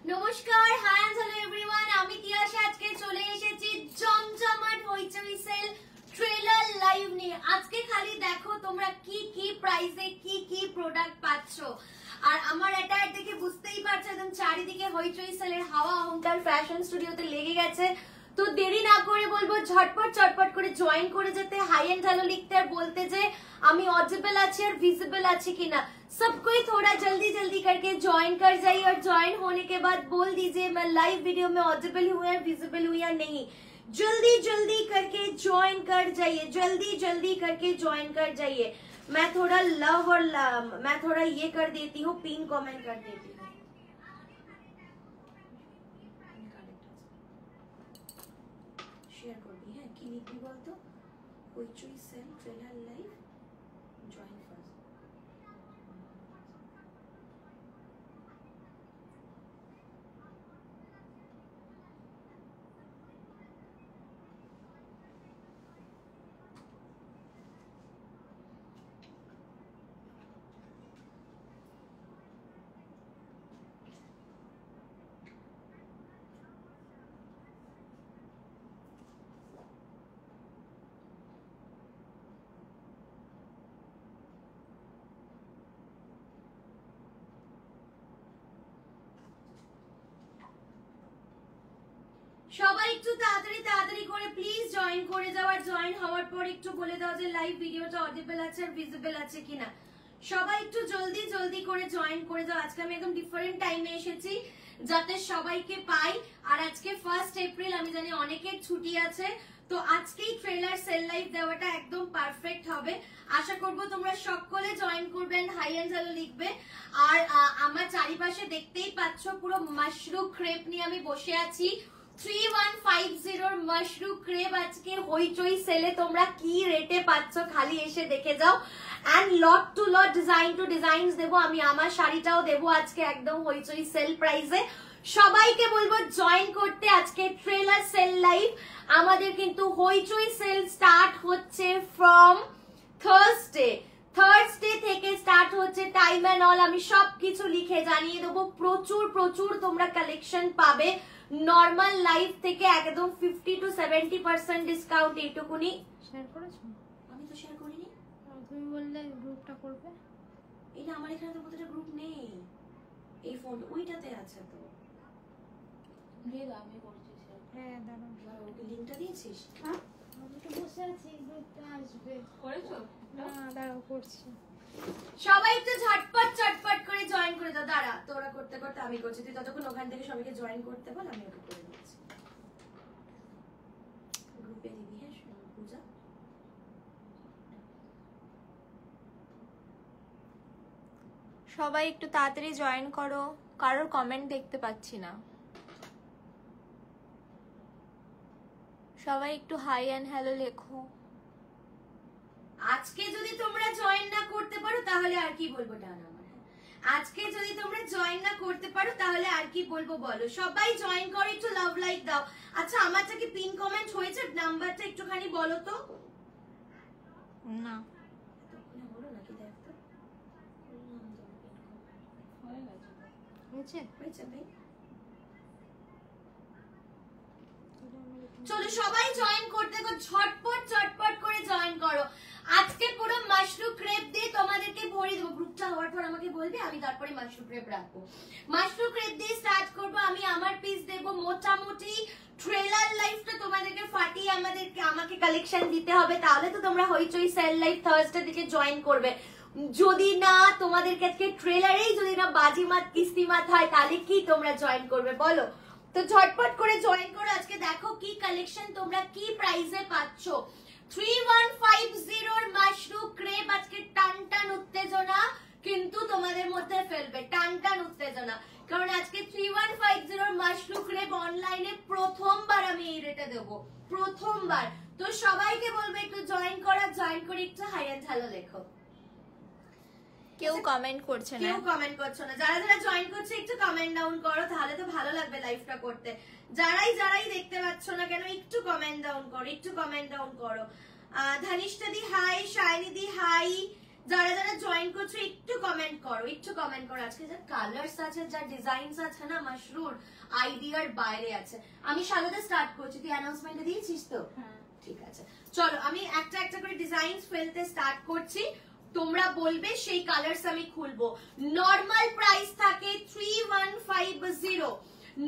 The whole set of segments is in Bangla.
নমস্কার, হাই এন্ড হ্যালো এভরিওয়ান। আমি তিয়াশা আজকে চলে এসেছি জমজমাট হইচই সেল ট্রেলার লাইভ নিয়ে। আজকে খালি দেখো তোমরা কি কি প্রাইসে কি কি প্রোডাক্ট পাচ্ছো। আর আমার এটা দেখে বুঝতেই পারছো একদম চারিদিকে হইচই সেলের হাওয়া হোমটার ফ্যাশন স্টুডিওতে লেগে গেছে। তো দেরি না করে বলবো ঝটপট চটপট করে জয়েন করে যেতে, হাই এন্ড হ্যালো লিখতে আর বলতে যে আমি ऑडिबल আছি আর विजिबल আছি কিনা। सब कोई थोड़ा जल्दी जल्दी करके ज्वाइन कर जाइए और ज्वाइन होने के बाद बोल दीजिए मैं लाइव वीडियो में ऑडिबल हूँ या विजिबल हूँ या नहीं। जल्दी जल्दी करके ज्वाइन कर जाइए, जल्दी जल्दी करके ज्वाइन कर जाइए। मैं थोड़ा लव और मैं थोड़ा ये कर देती हूँ, पिन कमेंट कर देती हूँ। शेयर कर दी है कि लिखी बोल तो হইচই sale trailer live join first. সবাই একটু তাড়াতাড়ি তাড়াতাড়ি করে প্লিজ জয়েন করে যাও। আর জয়েন হওয়ার পর একটু বলে দাও যে লাইভ ভিডিওটা অডিবল আছে আর ভিজিবল আছে কিনা। সবাই একটু জলদি জলদি করে জয়েন করে যাও। আজকে আমি একদম ডিফারেন্ট টাইমে এসেছি যাতে সবাইকে পাই। আর আজকে 1 এপ্রিল, আমি জানি অনেকের ছুটি আছে, তো আজকেই ট্রেলার সেল লাইভ দেওয়াটা একদম পারফেক্ট হবে। আশা করব তোমরা সকলে জয়েন করবেন, হাই এন্ড হ্যালো লিখবে। আর আমার চারিপাশে দেখতেই পাচ্ছ পুরো মাশরু ক্রেপ নিয়ে আমি বসে আছি। 3150 মাশরু ক্রেপ আজকে হইচই সেলে তোমরা কি রেটে পাচ্ছ খালি এসে দেখে যাও। And lot to lot, design to designs দেবো আমি, আমার শাড়িটাও দেবো আজকে একদম হইচই সেল প্রাইসে। সবাইকে বলবো জয়েন করতে আজকে ট্রেলার সেল লাইভ। আমাদের কিন্তু হইচই সেল স্টার্ট হচ্ছে ফ্রম থার্সডে থেকে স্টার্ট হচ্ছে। টাইম এন্ড অল আমি সবকিছু লিখে জানিয়ে দেবো। প্রচুর প্রচুর তোমরা কালেকশন পাবে নরমাল লাইফ থেকে একদম 50 to 70% ডিসকাউন্ট। এইটুকুনি শেয়ার করেছো? আমি তো শেয়ার করিনি। তুমি বললে গ্রুপটা করবে। এই না, আমার এখানে তো কোথাও গ্রুপ নেই। এই ফোন ওইটাতে আছে তো। আমি করছি শেয়ার। হ্যাঁ দাঁড়াও, ওকে লিংকটা দিয়েছিস? হ্যাঁ আমি তো বসে আছি, গ্রুপটা আসবে। করেছো? না দাঁড়াও করছি। সবাই একটু ঝটপট চটপট করে জয়েন করে দাও। দাঁড়া, তোরা করতে করতে আমি করছি, তুই ততক্ষণ ওখান থেকে সবাইকে জয়েন করতে বল, আমি ওকে করে দিচ্ছি। গ্রুপে দিবি হ্যাঁ পূজা। সবাই একটু তাড়াতাড়ি জয়েন করো, কারোর কমেন্ট দেখতে পাচ্ছি না। সবাই একটু হাই এন্ড হ্যালো লেখো। আজকে যদি তোমরা জয়েন না করতে পারো তাহলে আর কি বলবো ডান আমার। আজকে যদি তোমরা জয়েন না করতে পারো তাহলে আর কি বলবো বলো। সবাই জয়েন করো, একটু লাভ লাইক দাও। আচ্ছা আমারটা কি পিন কমেন্ট হয়েছে? নাম্বারটা একটুখানি বলো তো। না বলো নাকি, দেখ তো হয়েছে। হয়েছে ভাই। চলো সবাই জয়েন করতে গো, ঝটপট চটপট করে জয়েন করো। আজকে পুরো মাশরু ক্রেপ দিয়ে তোমাদেরকে ভরে দেবো। গ্রুপটা হওয়ার পর আমাকে বলবে, আমি তারপরে মাশরু ক্রেপ রাখবো। মাশরু ক্রেপ দিয়ে স্টার্ট করবো। আমি আমার পিস দেবো মোটামুটি। ট্রেলার লাইভটা তোমাদেরকে ফাটিয়ে আমাকে কালেকশন দিতে হবে, তাহলে তো তোমরা হইচই সেল লাইভ থার্সডে থেকে জয়েন করবে। যদি না তোমাদেরকে আজকে ট্রেলারেই যদি না বাজিমাত কিস্তিমাত হয় তাহলে কি তোমরা জয়েন করবে বলো? তো ঝটপট করে জয়েন করো। আজকে দেখো কি কালেকশন তোমরা কি প্রাইসে পাচ্ছ। 3150 মাশরু ক্রেপ আজকে টান টান উত্তেজনা কিন্তু তোমাদের মধ্যে ফেলবে, টান টান উত্তেজনা। কারণ আজকে 3150 মাশরু ক্রেপ অনলাইনে প্রথমবার আমি এই রেটে দেবো, প্রথমবার। তো সবাইকে বলবো একটু জয়েন করা, জয়েন করে একটু হাই এন্ড হ্যালো লেখো। কেউ কমেন্ট করছে না, কেউ কমেন্ট করছো না। যারা যারা জয়েন করছে একটু কমেন্ট ডাউন করো, তাহলে তো ভালো লাগবে লাইভটা করতে। যারাই দেখতে পাচ্ছ না কেন একটু কমেন্ট ডাউন করো, একটু কমেন্ট ডাউন করো। ধানিষ্ঠা দি হাই, শাইনি দি হাই, যারা যারা জয়েন করছো একটু কমেন্ট করো, একটু কমেন্ট করো। আজকে যা কালার্স আছে, যা ডিজাইনস আছে না, মাশরুর আইডিয়ার বাইরে আছে। আমি শালোতে স্টার্ট করছি, তুই অ্যানাউন্সমেন্ট দিয়েছিস তো? ঠিক আছে, চলো আমি একটা একটা করে ডিজাইনস ফেলতে স্টার্ট করছি, তোমরা বলবে সেই কালার্স আমি খুলবো। নরমাল প্রাইস থাকে 3150,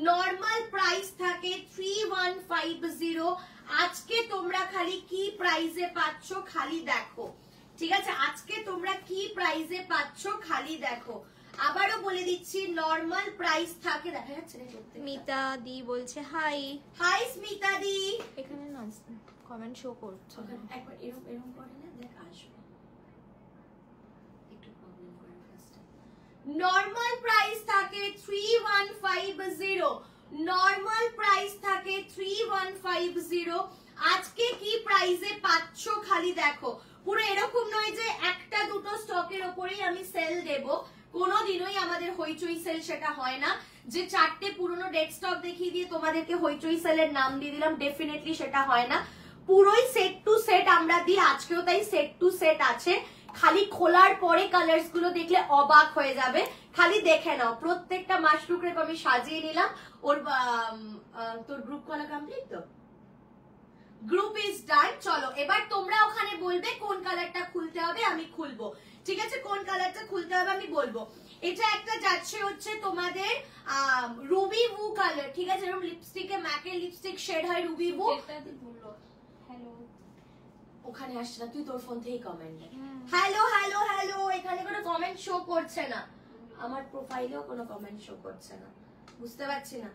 নরমাল প্রাইস থাকে 3150। আজকে তোমরা খালি কি প্রাইসে পাচ্ছ খালি দেখো, ঠিক আছে? আজকে তোমরা কি প্রাইসে পাচ্ছ খালি দেখো। আবারও বলে দিচ্ছি, নরমাল প্রাইস থাকে, দেখা যাচ্ছে না? মিতা দি বলছে হাই। হাই স্মিতা দি। এখানে না কমেন্ট শো করছে, একবার এরকম এরকম করে না, দেখ আসবে। একটু প্রবলেম করে ফার্স্ট। নরমাল প্রাইস থাকে 3150, নরমাল প্রাইস থাকে 3150। আজকে কি প্রাইসে পাচ্ছ খালি দেখো। পুরো এরকম নয় যে একটা দুটো স্টকের ওপরেই আমি সেল দেব, কোনোদিনই আমাদের হইচই সেল সেটা হয় না। যে চারটে পুরনো ডেড স্টক দেখিয়ে দিয়ে তোমাদেরকে হইচই সেলের নাম দিয়ে দিলাম, ডেফিনেটলি সেটা হয় না। পুরোই সেট টু সেট আমরা দিই, আজকেও তাই সেট টু সেট আছে। খালি খোলার পরে কালার্স গুলো দেখলে অবাক হয়ে যাবে, খালি দেখে নাও। প্রত্যেকটা মাশরুম ক্রেপ আমি সাজিয়ে নিলাম। ওর তোর গ্রুপ করা কমপ্লিট তো? Group is done. চলো এবার তোমরা ওখানে বলবে কোন কালারটা খুলতে হবে, আমি খুলবো, ঠিক আছে? কোন কালারটা খুলতে হবে আমি বলবো। এটা একটা যাচ্ছে হচ্ছে তোমাদের রুবি বু কালার, ঠিক আছে? এরকম লিপস্টিকে ম্যাকের লিপস্টিক শেড হয় রুবি বু। হ্যালো, ওখানে আসছে না, তুই তোর ফোন থেকেই কমেন্ট দে। হ্যালো হ্যালো হ্যালো, এখানে কোনো কমেন্ট শো করছে না, আমার প্রোফাইলেও কোনো কমেন্ট শো করছে না, বুঝতে পারছি না।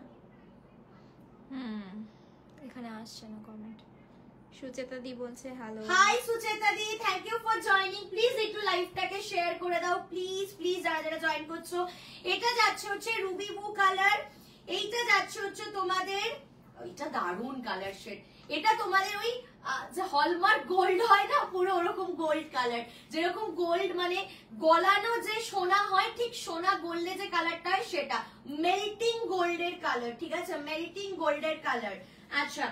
এখানে আসছে না কমেন্ট। সুচেতা দি বলছে হ্যালো। হাই সুচেতা দি, thank you for joining. Please একটু লাইভটাকে শেয়ার করে দাও, প্লিজ প্লিজ, যারা যারা জয়েন করছো। এটা যাচ্ছে হচ্ছে রুবি ব্লু কালার, এইটা যাচ্ছে হচ্ছে তোমাদের, এটা দারুন কালার শেড। এটা তোমাদের ওই যে হলমার্ক গোল্ড হয় না, পুরো ওরকম গোল্ড কালার, যেরকম গোল্ড মানে গলানো যে সোনা হয়, ঠিক সোনা গোল্ডে যে কালারটা হয় সেটা, মেল্টিং গোল্ডের কালার, ঠিক আছে? মেল্টিং গোল্ডের কালার। আচ্ছা,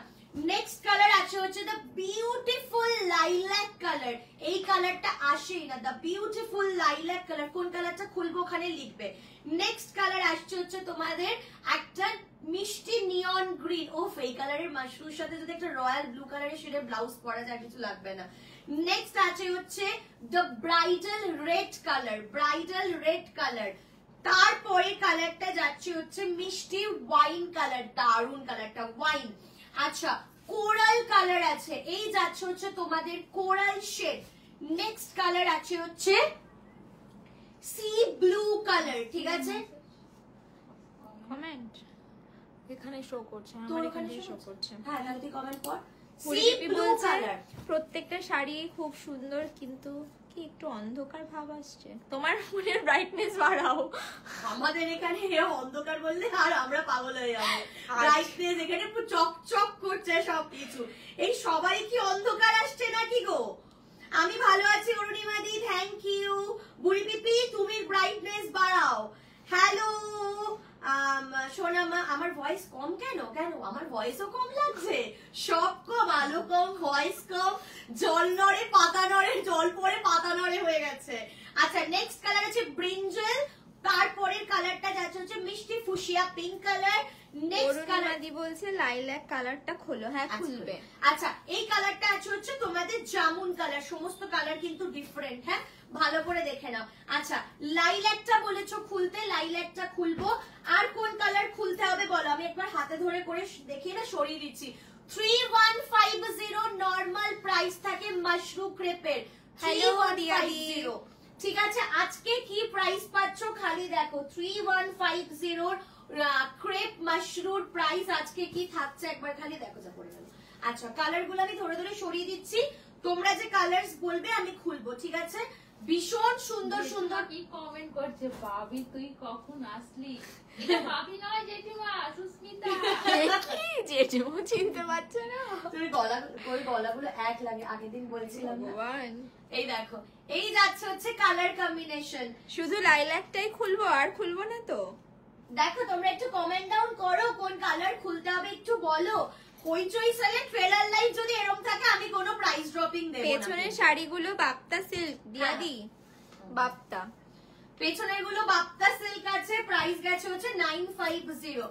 নেক্সট কালার আছে হচ্ছে দ্য বিউটিফুল লাইল্যাক কালার। এই কালারটা আসেই না, দ্য বিউটিফুল লাইল্যাক কালার। কোন কালারটা খুলবো ওখানে লিখবে। নেক্সট কালার আসছে হচ্ছে তোমাদের একটা মিষ্টি নিয়ন গ্রিন। ওফ, এই কালারের মাশরুমের সাথে যদি একটা রয়্যাল ব্লু কালারের শেডের ব্লাউজ পরা যায় কিছু লাগবে না। নেক্সট আছে হচ্ছে the bridal red colour, bridal red colour. তারপরে কালারটা যাচ্ছে হচ্ছে মিষ্টি ওয়াইন কালার, দারুন কালারটা, ওয়াইন। আচ্ছা, কোরাল কালার আছে, এই যাচ্ছে হচ্ছে তোমাদের কোরাল শেড। নেক্সট কালার আছে হচ্ছে সি ব্লু কালার, ঠিক আছে? কমেন্ট এখানে শো করছে, আমার এখানে শো করছে। হ্যাঁ, তাহলে তুই কমেন্ট কর। C blue colour. প্রত্যেকটা শাড়ি খুব সুন্দর, কিন্তু কি একটু অন্ধকার ভাব আসছে। তোমার ফোনের ব্রাইটনেস বাড়াও। আমাদের এখানে অন্ধকার বললে আর আমরা পাগল হয়ে যাবো। ব্রাইটনেস এখানে পুরো চকচক করছে সবকিছু। এই সবাই কি অন্ধকার আসছে নাকি গো? আমি ভালো আছি অরুণিমা দি, থ্যাংক ইউ। বুড়ি পিপি, তুমি ব্রাইটনেস বাড়াও। হ্যালো সোনামা, আমার ভয়েস কম কেন? কেন আমার ভয়েসও কম লাগছে? সব কম, আলো কম, ভয়েস কম, জল নড়ে পাতা নড়ে, জল পড়ে পাতা নড়ে হয়ে গেছে। আচ্ছা, নেক্সট কালার আছে ব্রিঞ্জল। তারপরের কালারটা যাচ্ছে হচ্ছে মিষ্টি fuchsia pink colour. Next colour দি বলছে লাইল্যাক কালারটা খোলো। হ্যাঁ, খুলবে। আচ্ছা, এই কালারটা আছে হচ্ছে তোমাদের জামুন কালার। সমস্ত কালার কিন্তু ডিফারেন্ট, হ্যাঁ, ভালো করে দেখে নাও। আচ্ছা, লাইল্যাকটা বলেছো খুলতে, লাইল্যাকটা খুলবো। আর কোন কালার খুলতে হবে বলো, আমি একবার হাতে ধরে করে দেখিয়ে না সরিয়ে দিচ্ছি। 3150 নরমাল প্রাইস থাকে মাশরুম ক্রেপের। হ্যালো দিয়াদি, ঠিক আছে? আজকে কি প্রাইস পাচ্ছ খালি দেখো। 3150 ক্রেপ মাশরুম প্রাইস আজকে কি থাকছে একবার খালি দেখো। যা পড়ে গেল। আচ্ছা, কালার গুলো আমি ধরে ধরে সরিয়ে দিচ্ছি, তোমরা যে কালার্স বলবে আমি খুলবো, ঠিক আছে? ভীষণ সুন্দর সুন্দর কি কমেন্ট করছে, ভাবি তুই কখন আসলি? ভাবি নয়, জেঠিমা, সুস্মিতা। কি জেঠিমা চিনতে পারছে না? তুমি গলাগুলো এক লাগে, আগের দিন বলছিলাম না? ভগবান, এই দেখো, এই যাচ্ছে হচ্ছে কালার কম্বিনেশন। শুধু লাইল্যাকটাই খুলবো, আর খুলবো না তো? দেখো, তোমরা একটু কমেন্ট ডাউন করো, কোন কালার খুলতে হবে একটু বলো। হইচই সেলে ট্রেলার লাইভ যদি এরকম থাকে, আমি কোনো প্রাইস ড্রপিং দেব না। পেছনের শাড়িগুলো বাপ্তা সিল্ক দিয়াদি। বাপ্তা। পেছনের গুলো বাপ্তা সিল্ক আছে, প্রাইস গেছে হচ্ছে 950।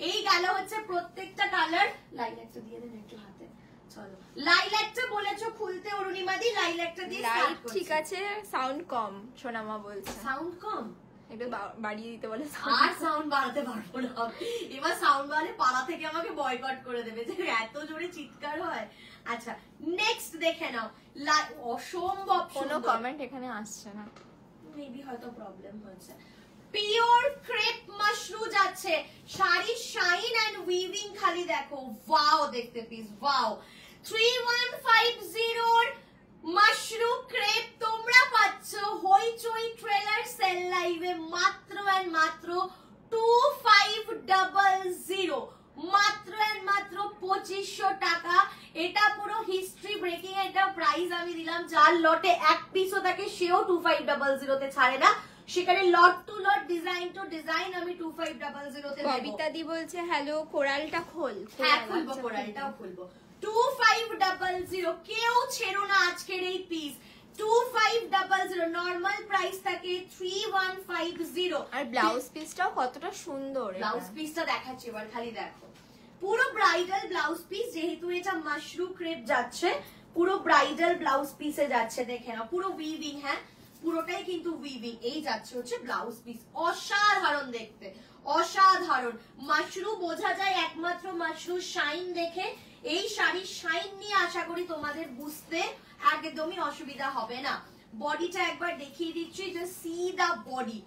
এই গেল হচ্ছে প্রত্যেকটা কালার। লাইলাকটা দিয়ে দেন একটু হাতে। চলো লাইলাকটা বলেছো খুলতে অরুণিমাদি, লাইলাকটা দিয়ে লাইট ঠিক আছে, সাউন্ড কম সোনামা বলছে। সাউন্ড কম, একটু বাড়িয়ে দিতে বলে। আর সাউন্ড বাড়াতে পারবো না, এবার সাউন্ড বাড়ালে পাড়া থেকে আমাকে বয়কট করে দেবে যে এত জোরে চিৎকার হয়। আচ্ছা নেক্সট দেখে নাও, অসম্ভব কোনো কমেন্ট এখানে আসছে না, মেবি হয়তো প্রবলেম হয়েছে। পিওর ক্রেপ মাশরু যাচ্ছে, শাড়ি শাইন এন্ড উইভিং খালি দেখো, ওয়াও দেখতে প্লিজ, ওয়াও। 3150 মাশরু ক্রেপ তোমরা পাচ্ছ হইচই ট্রেলার সেল লাইভে মাত্র এন্ড মাত্র 2500, মাত্র এন্ড মাত্র 2500 টাকা। এটা পুরো হিস্ট্রি ব্রেকিং একটা প্রাইস আমি দিলাম। যার লটে এক পিসও থাকে সেও 2500 তে ছাড়ে না, সেখানে lot to lot design to design আমি 2500 তে দেব। কবিতা দি বলছে হ্যালো কোরালটা খোল। হ্যাঁ খুলবো, কোরালটাও খুলবো। 2500, কেউ ছেড়ো না আজকের এই পিস। 2500 নরমাল প্রাইস থাকে 3150। আর ব্লাউজ পিসটাও কতটা সুন্দর, ব্লাউজ পিসটা দেখাচ্ছি এবার, খালি দেখো। পুরো ব্রাইডাল ব্লাউজ পিস, যেহেতু এটা মাশরু ক্রেপ যাচ্ছে, পুরো ব্রাইডাল ব্লাউজ পিসে যাচ্ছে। দেখে নাও পুরো উইভিং, হ্যাঁ পুরোটাই কিন্তু উইভিং। এই যাচ্ছে হচ্ছে ব্লাউজ পিস, অসাধারণ দেখতে, অসাধারণ। মাশরু বোঝা যায় একমাত্র মাশরু শাইন দেখে। এই শাড়ির শাইন নিয়ে আশা করি তোমাদের বুঝতে একদমই অসুবিধা হবে না। বডিটা একবার দেখিয়ে দিচ্ছি, জাস্ট সি দা বডি,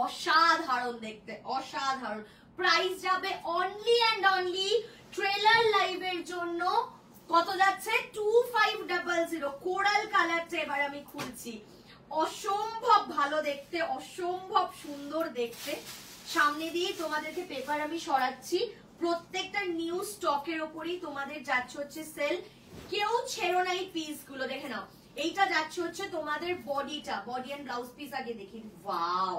অসাধারণ দেখতে, অসাধারণ। প্রাইস যাবে অনলি এন্ড অনলি ট্রেলার লাইভের জন্য কত যাচ্ছে, 2500। কোরাল কালারটা এবার আমি খুলছি, অসম্ভব ভালো দেখতে, অসম্ভব সুন্দর দেখতে। সামনে দিয়ে তোমাদেরকে পেপার আমি সরাচ্ছি, প্রত্যেকটা নিউ স্টকের ওপরই তোমাদের যাচ্ছে হচ্ছে সেল। কেউ ছেড়ো না এই পিস গুলো, দেখে নাও। এইটা যাচ্ছে হচ্ছে তোমাদের বডিটা, বডি এন্ড ব্লাউজ পিস আগে দেখি। ওয়াও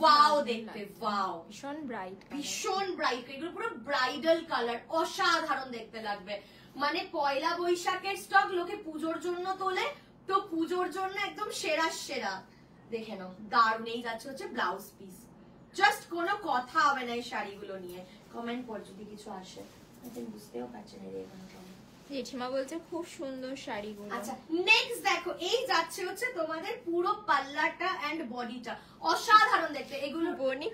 ওয়াও দেখতে, ওয়াও ভীষণ ব্রাইট, ভীষণ ব্রাইট। এগুলো পুরো ব্রাইডাল কালার, অসাধারণ দেখতে লাগবে। মানে পয়লা বৈশাখের স্টক লোকে পুজোর জন্য তোলে, তো পুজোর জন্য একদম সেরা সেরা। দেখে নাও দারুণ। এই যাচ্ছে হচ্ছে ব্লাউজ পিস, জাস্ট কোনো কথা হবে না এই শাড়িগুলো নিয়ে। কমেন্ট পর যদি কিছু আসে, বুঝতেও পারছেন না। জেঠিমা বলছে খুব সুন্দর শাড়িগুলো। আচ্ছা নেক্সট দেখো, এই যাচ্ছে হচ্ছে তোমাদের পুরো পাল্লাটা এন্ড বডিটা, অসাধারণ দেখতে। এগুলো বনি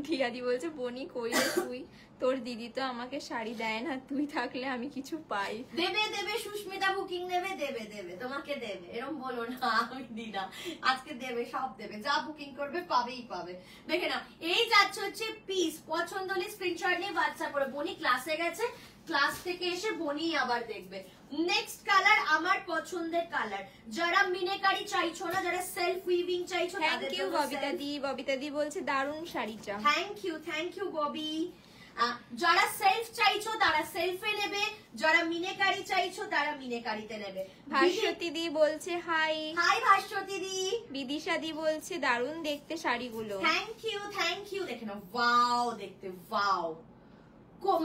দিয়াদি বলছে বনি কই রে তুই, তোর দিদি তো আমাকে শাড়ি দেয় না, তুই থাকলে আমি কিছু পাই। দেবে দেবে, সুস্মিতা বুকিং নেবে, দেবে দেবে, তোমাকে দেবে, এরকম বলো না আমি দিই না। আজকে দেবে, সব দেবে, যা বুকিং করবে পাবেই পাবে। দেখে না, এই যাচ্ছে হচ্ছে পিস। পছন্দ হলে স্ক্রিনশট নিয়ে হোয়াটসঅ্যাপ করে। বনি ক্লাসে গেছে, ক্লাস থেকে এসে বনি আবার দেখবে। নেক্সট কালার আমার পছন্দের কালার। যারা মিনেকারি চাইছো না, যারা সেলফ উইভিং চাইছো, থ্যাংক ইউ ববিতা দি। ববিতা দি বলছে দারুণ শাড়িটা। Thank you Bobby. যারা সেলফ চাইছো তারা সেলফে নেবে, যারা মিনেকারি চাইছো তারা মিনেকারিতে নেবে। ভাস্বতী দি বলছে হাই। হাই ভাস্বতী দি। বিদিশা দি বলছে দারুণ দেখতে শাড়িগুলো। Thank you. দেখে নাও, ওয়াও দেখতে, ওয়াও।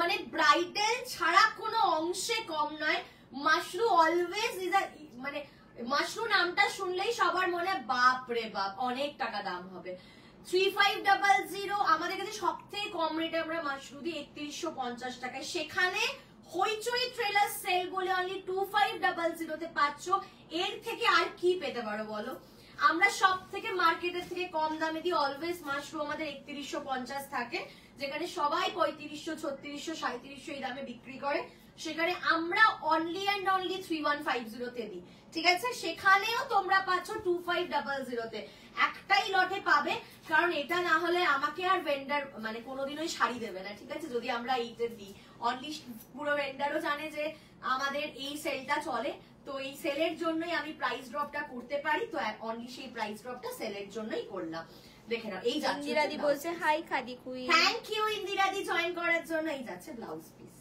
মানে ব্রাইডাল ছাড়া কোনো অংশে কম নয়। মাশরু অলওয়েজ ইজ মানে মাশরু নামটা শুনলেই সবার মনে বাপ রে বাপ অনেক টাকা দাম হবে। 3500 আমাদের কাছে সব থেকে কম রেটে আমরা মাশরু দিই 3150 টাকায়, সেখানে হইচই ট্রেলার সেল বলে অনলি 2500 তে পাচ্ছ। এর থেকে আর কি পেতে পারো বলো? আমরা সব থেকে মার্কেটের থেকে কম দামে দিই অলওয়েজ। মাশরু আমাদের 3150 থাকে, যেখানে সবাই 3500, 3600, 3700 এই দামে বিক্রি করে, সেখানে আমরা অনলি এন্ড অনলি 3150 তে দিই। ঠিক আছে, সেখানেও তোমরা পাচ্ছ 2500 তে। একটাই লটে পাবে, কারণ এটা না হলে আমাকে আর ভেন্ডার মানে কোনোদিনই শাড়ি দেবে না। ঠিক আছে, যদি আমরা এইতে দিই অনলি, পুরো ভেন্ডারও জানে যে আমাদের এই সেলটা চলে, তো এই সেলের জন্যই আমি প্রাইস ড্রপটা করতে পারি, তো অনলি সেই প্রাইস ড্রপটা সেলের জন্যই করলাম। দেখে নাও, এই যাচ্ছে ইন্দিরাদি বলছে হাই খাদি কুই। থ্যাংক ইউ ইন্দিরাদি জয়েন করার জন্য। এই যাচ্ছে ব্লাউজ পিস,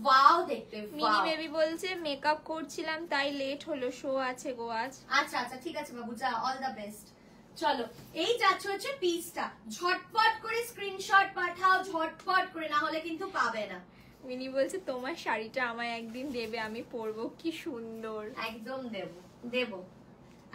ওয়াও দেখতে। মিনি বেবি বলছে মেকআপ করছিলাম তাই লেট হলো, শো আছে গো আজ। আচ্ছা আচ্ছা ঠিক আছে বাবু, যা, অল দ্য বেস্ট। চলো, এই যাচ্ছে হচ্ছে পিসটা, ঝটপট করে স্ক্রিনশট পাঠাও, ঝটপট করে, না হলে কিন্তু পাবে না। মিনি বলছে তোমার শাড়িটা আমায় একদিন দেবে, আমি পরবো, কি সুন্দর। একদম দেব দেব।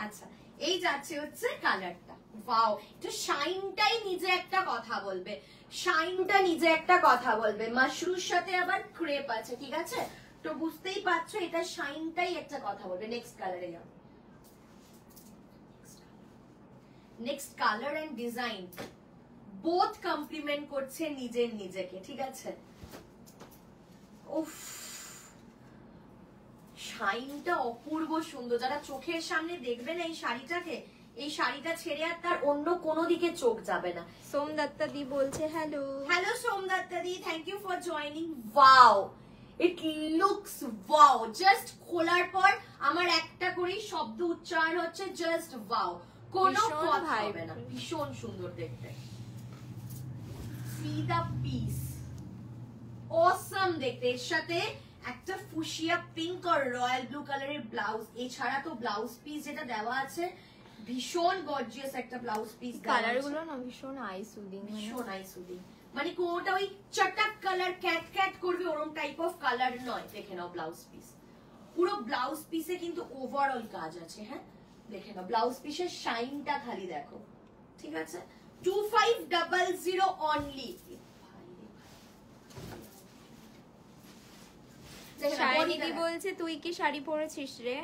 আচ্ছা এই যাচ্ছে হচ্ছে কালারটা, ওয়াও এটা শাইনটাই নিজে একটা কথা বলবে, শাইনটা নিজে একটা কথা বলবে। মাশরুর সাথে আবার ক্রেপ আছে, ঠিক আছে, তো বুঝতেই পারছো এটা শাইনটাই একটা কথা বলবে। নেক্সট কালারে যাও, next colour and design both compliment করছে নিজের নিজেকে, ঠিক আছে। উফ শাইনটা অপূর্ব সুন্দর, যারা চোখের সামনে দেখবে না এই শাড়িটাকে, এই শাড়িটা ছেড়ে আর তার অন্য কোনো দিকে চোখ যাবে না। সোমদত্তা দি বলছে হ্যালো। হ্যালো সোমদত্তা দি, thank you for joining. Wow it looks wow, just খোলার পর আমার একটা করেই শব্দ উচ্চারণ হচ্ছে জাস্ট ওয়াও, কোনো ভীষণ কথা vibrant। হবে না, ভীষণ সুন্দর দেখতে। সি দা পিস, অসম দেখতে, এর সাথে একটা ফুশিয়া পিঙ্ক আর রয়্যাল ব্লু কালারের ব্লাউজ, এছাড়া তো ব্লাউজ পিস যেটা দেওয়া আছে ভীষণ গর্জিয়াস একটা ব্লাউজ পিস। কালার গুলো না ভীষণ আই সুদিং, ভীষণ আই সুদিং, মানে কোনটা ওই চটাক কালার ক্যাট ক্যাট করবে ওরকম টাইপ অফ কালার নয়। দেখে নাও ব্লাউজ পিস, পুরো ব্লাউজ পিসে কিন্তু ওভারঅল কাজ আছে। হ্যাঁ দেখে নাও ব্লাউজ পিসের শাইনটা খালি দেখো, ঠিক আছে। 2500 অনলি। শাইনি দি বলছে তুই কি শাড়ি পরেছিস রে?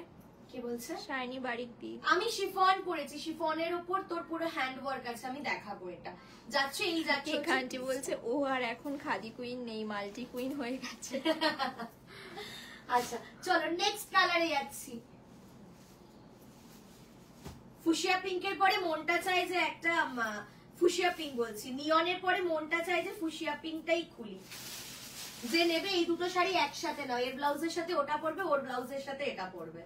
কি বলছে? শাইনি বাড়ির দি। আমি শিফন পরেছি, শিফনের উপর তোর পুরো হ্যান্ড ওয়ার্ক আছে, আমি দেখাবো। এটা যাচ্ছে এই যাচ্ছে। এখানটি বলছে ও আর এখন খাদি কুইন নেই, মাল্টি কুইন হয়ে গেছে। আচ্ছা চলো নেক্সট কালারে যাচ্ছি। ফুশিয়া পিঙ্কের পরে মনটা চাই যে একটা ফুশিয়া পিঙ্ক বলছি, নিয়নের পরে মনটা চাই যে ফুশিয়া পিঙ্কটাই খুলি। যে নেবে এই দুটো শাড়ি একসাথে নাও, এর ব্লাউজের সাথে ওটা পরবে, ওর ব্লাউজের সাথে এটা পরবে,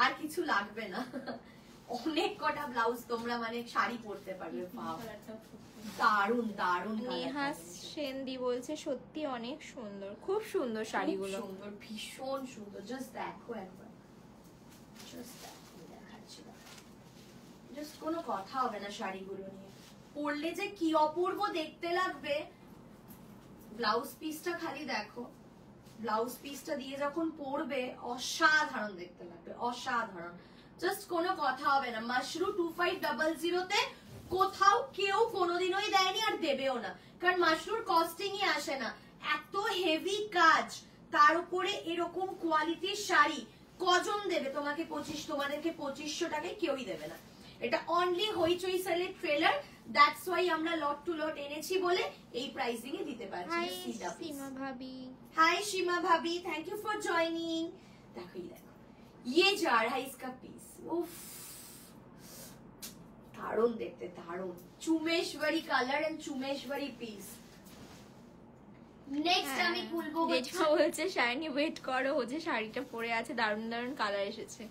আর কিছু লাগবে না। অনেক কটা ব্লাউজ তোমরা মানে শাড়ি পরতে পারবে। দারুন দারুন। নেহা সেনদি বলছে সত্যি অনেক সুন্দর, খুব সুন্দর শাড়িগুলো, সুন্দর, ভীষণ সুন্দর। জাস্ট দেখো একবার, জাস্ট দেখো, দেখাচ্ছি, জাস্ট কোনো কথা হবে না শাড়িগুলো নিয়ে, পরলে যে কি অপূর্ব দেখতে লাগবে। ব্লাউজ পিসটা খালি দেখো, ব্লাউজ পিসটা দিয়ে যখন পরবে অসাধারণ দেখতে লাগবে, অসাধারণ, জাস্ট কোনো কথা হবে না। মাশরু 2500 তে কোথাও কেউ কোনোদিনই দেয়নি আর দেবেও না, কারণ মাশরুর কস্টিংই আসে না। এত হেভি কাজ, তার উপরে এরকম কোয়ালিটির শাড়ি কজন দেবে তোমাকে? তোমাদেরকে 2500 টাকায় কেউই দেবে না। এটা অনলি হইচই সেলের ট্রেলার, দ্যাটস ওয়াই আমরা লট টু লট এনেছি বলে এই প্রাইসিং এ দিতে পারছি। সীমা ভাবি, हाय सीमा भाभी, थैंक यू फॉर ज्वाइनिंग। देखो ये देखो, ये जा रहा है इसका पीस, उफ दारुण देखते, दारुण चुमेश्वरी कलर एंड चुमेश्वरी पीस। नेक्स्ट আমি খুলবো জেঠিমা বলছে শাইনি ওয়েট করো, ও যে শাড়িটা পরে আছে দারুণ দারুণ কালার এসেছে,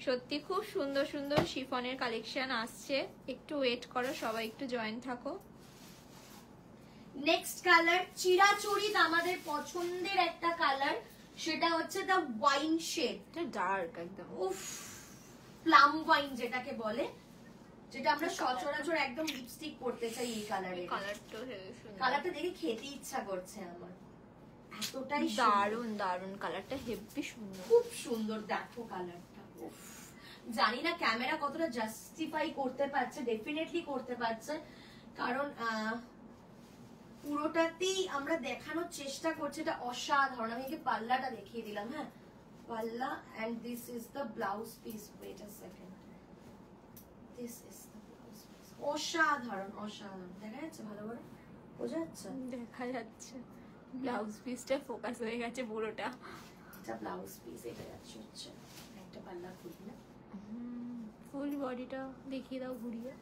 সত্যি খুব সুন্দর সুন্দর শিফনের কালেকশন আসছে, একটু ওয়েট করো, সবাই একটু জয়েন থাকো। নেক্সট কালার চিরাচরিত আমাদের পছন্দের একটা কালার, সেটা হচ্ছে দা ওয়াইন শেড, এটা ডার্ক একদম, উফ প্লাম ওয়াইন যেটাকে বলে, যেটা আমরা সচরাচর একদম লিপস্টিক পরতে চাই। এই কালারের কালারটা হেভি সুন্দর, কালারটা দেখে খেতে ইচ্ছা করছে আমার, এতটাই দারুণ দারুণ কালারটা হেভি সুন্দর, খুব সুন্দর। দেখো কালারটা, উফ জানি না ক্যামেরা কতটা জাস্টিফাই করতে পারছে, ডেফিনেটলি করতে পারছে, কারণ পুরোটাতেই আমরা দেখানোর চেষ্টা করছি, এটা অসাধারণ। আমি একে পাল্লাটা দেখিয়ে দিলাম। হ্যাঁ পাল্লা, and this is the blouse piece, wait a second, this is the blouse piece, অসাধারণ অসাধারণ। দেখা যাচ্ছে ভালো করে, বোঝা যাচ্ছে? দেখা যাচ্ছে ব্লাউজ পিসটা ফোকাস হয়ে গেছে পুরোটা, এটা ব্লাউজ পিস, এটা যাচ্ছে হচ্ছে একটা পাল্লা খুলি না, ফুল বডিটা দেখিয়ে দাও ঘুরিয়ে।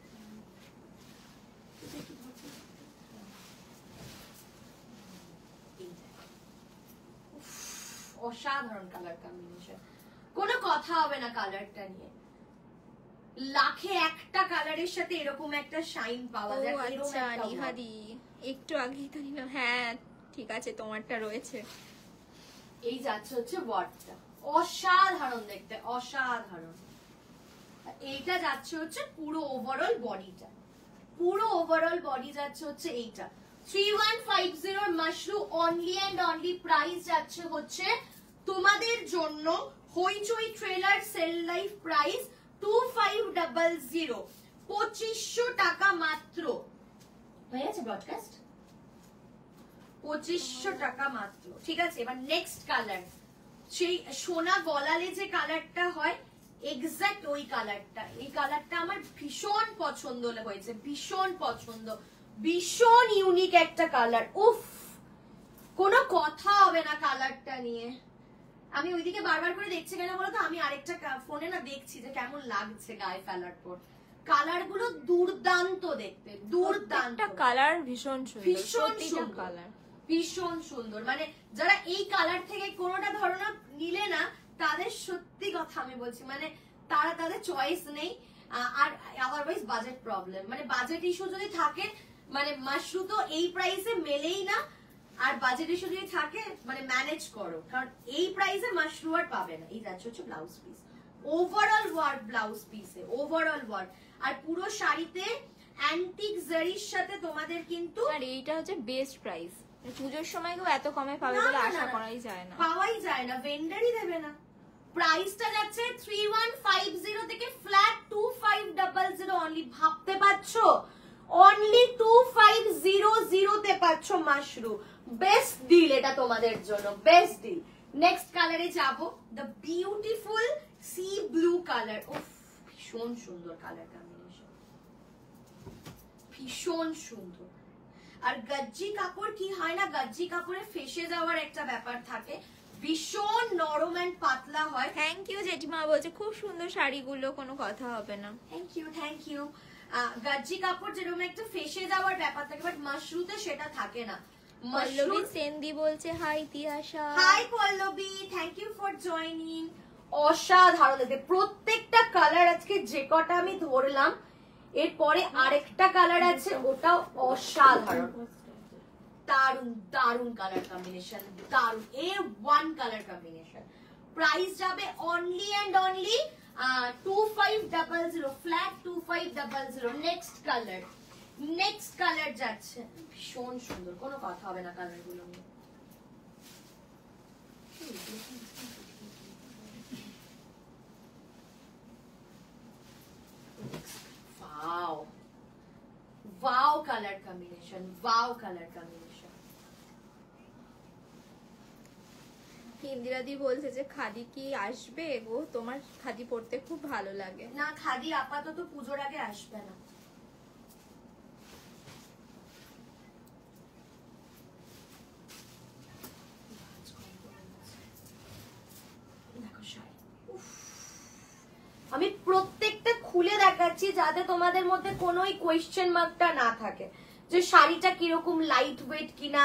অসাধারণ কালার কম্বিনেশন, কোনো কথা হবে না কালারটা নিয়ে। লাখে একটা কালারের সাথে এরকম একটা শাইন পাওয়া যায়। আচ্ছা নিহাদি একটু আগেই তো নিলাম, হ্যাঁ ঠিক আছে তোমারটা রয়েছে। এই যাচ্ছে হচ্ছে ওয়ার্ডটা, অসাধারণ দেখতে, অসাধারণ। এইটা যাচ্ছে হচ্ছে পুরো ওভারঅল বডিটা, পুরো ওভারঅল বডি যাচ্ছে হচ্ছে এইটা। 3150 মাশরু অনলি এন্ড অনলি প্রাইস যাচ্ছে হচ্ছে তোমাদের জন্য হইচই ট্রেলার সেল লাইফ প্রাইস 2500 2500 টাকা মাত্র। হয়ে আছে ব্রডকাস্ট? 2500 টাকা মাত্র, ঠিক আছে। এবার নেক্সট কালার, সেই সোনা গলালে যে কালারটা হয় এক্সাক্ট ওই কালারটা। এই কালারটা আমার ভীষণ পছন্দ হয়েছে, ভীষণ পছন্দ, ভীষণ ইউনিক একটা কালার। উফ, কোনো কথা হবে না কালারটা নিয়ে। আমি ওইদিকে বারবার করে দেখছি কেন বলতো, আমি আরেকটা ফোনে না দেখছি যে কেমন লাগছে গায়ে ফেলার পর। কালার গুলো দুর্দান্ত দেখতে, দুর্দান্ত কালার, ভীষণ সুন্দর, ভীষণ সুন্দর কালার, ভীষণ সুন্দর। মানে যারা এই কালার থেকে কোনোটা ধরনা নিলে না, তাদের সত্যি কথা আমি বলছি, মানে তারা তাদের চয়েস নেই। আর আদারওয়াইজ বাজেট প্রবলেম, মানে বাজেট ইস্যু যদি থাকে, মানে মাশরু তো এই প্রাইসে মেলেই না। আর বাজেট ইস্যু যদি থাকে, মানে ম্যানেজ করো, কারণ এই প্রাইসে মাশরু আর পাবে না। এই যাচ্ছে হচ্ছে blouse piece, overall work blouse পিসে, ওভারঅল ওয়ার্ক। আর পুরো শাড়িতে অ্যান্টিক জারির সাথে তোমাদের কিন্তু, আর এইটা হচ্ছে বেস্ট প্রাইস। পুজোর সময় কেউ এত কমে পাবে বলে আশা করাই যায় না, পাওয়াই যায় না, ভেন্ডারই দেবে না। প্রাইসটা যাচ্ছে 3150 থেকে ফ্ল্যাট 2500 অনলি। ভাবতে পারছো, অনলি 2500 তে পাচ্ছ মাশরু। বেস্ট ডিল এটা তোমাদের জন্য, বেস্ট ডিল। নেক্সট কালারে যাব, the beautiful C blue colour. উফ, ভীষণ সুন্দর কালার কম্বিনেশন, ভীষণ সুন্দর। আর গজ্জি কাপড় কি হয় না, গজ্জি কাপড়ে ফেসে যাওয়ার একটা ব্যাপার থাকে, ভীষণ নরম এন্ড পাতলা হয়। থ্যাংক ইউ জেঠিমা বলছে খুব সুন্দর শাড়িগুলো, কোনো কথা হবে না। Thank you, thank you. গজ্জি কাপড় যেরকম একটা ফেসে যাওয়ার ব্যাপার থাকে, বাট মাশরুতে সেটা থাকে না। পল্লবী সেনদি বলছে hi Tiyasha. Hi Pallabi, thank you for joining. অসাধারণ দেখতে প্রত্যেকটা কালার। আজকে যে কটা আমি ধরলাম, এরপরে আরেকটা কালার আছে, ওটাও অসাধারণ, দারুন দারুন কালার কম্বিনেশন, দারুন A1 কালার কম্বিনেশন। প্রাইস যাবে only and only 2500, flat 2500। Next colour, next colour যাচ্ছে, ভীষণ সুন্দর, কোনো কথা হবে না কালার গুলো নিয়ে। Wow, wow color combination, wow color combination. ইন্দিরাদি বলছে যে খাদি কি আসবে গো, তোমার খাদি পরতে খুব ভালো লাগে। না, খাদি আপাতত পুজোর আগে আসবে না। আমি প্রত্যেকটা খুলে দেখাচ্ছি যাতে তোমাদের মধ্যে কোনোই কোয়েশ্চেন মার্কটা না থাকে, যে শাড়িটা কিরকম লাইট ওয়েট কিনা,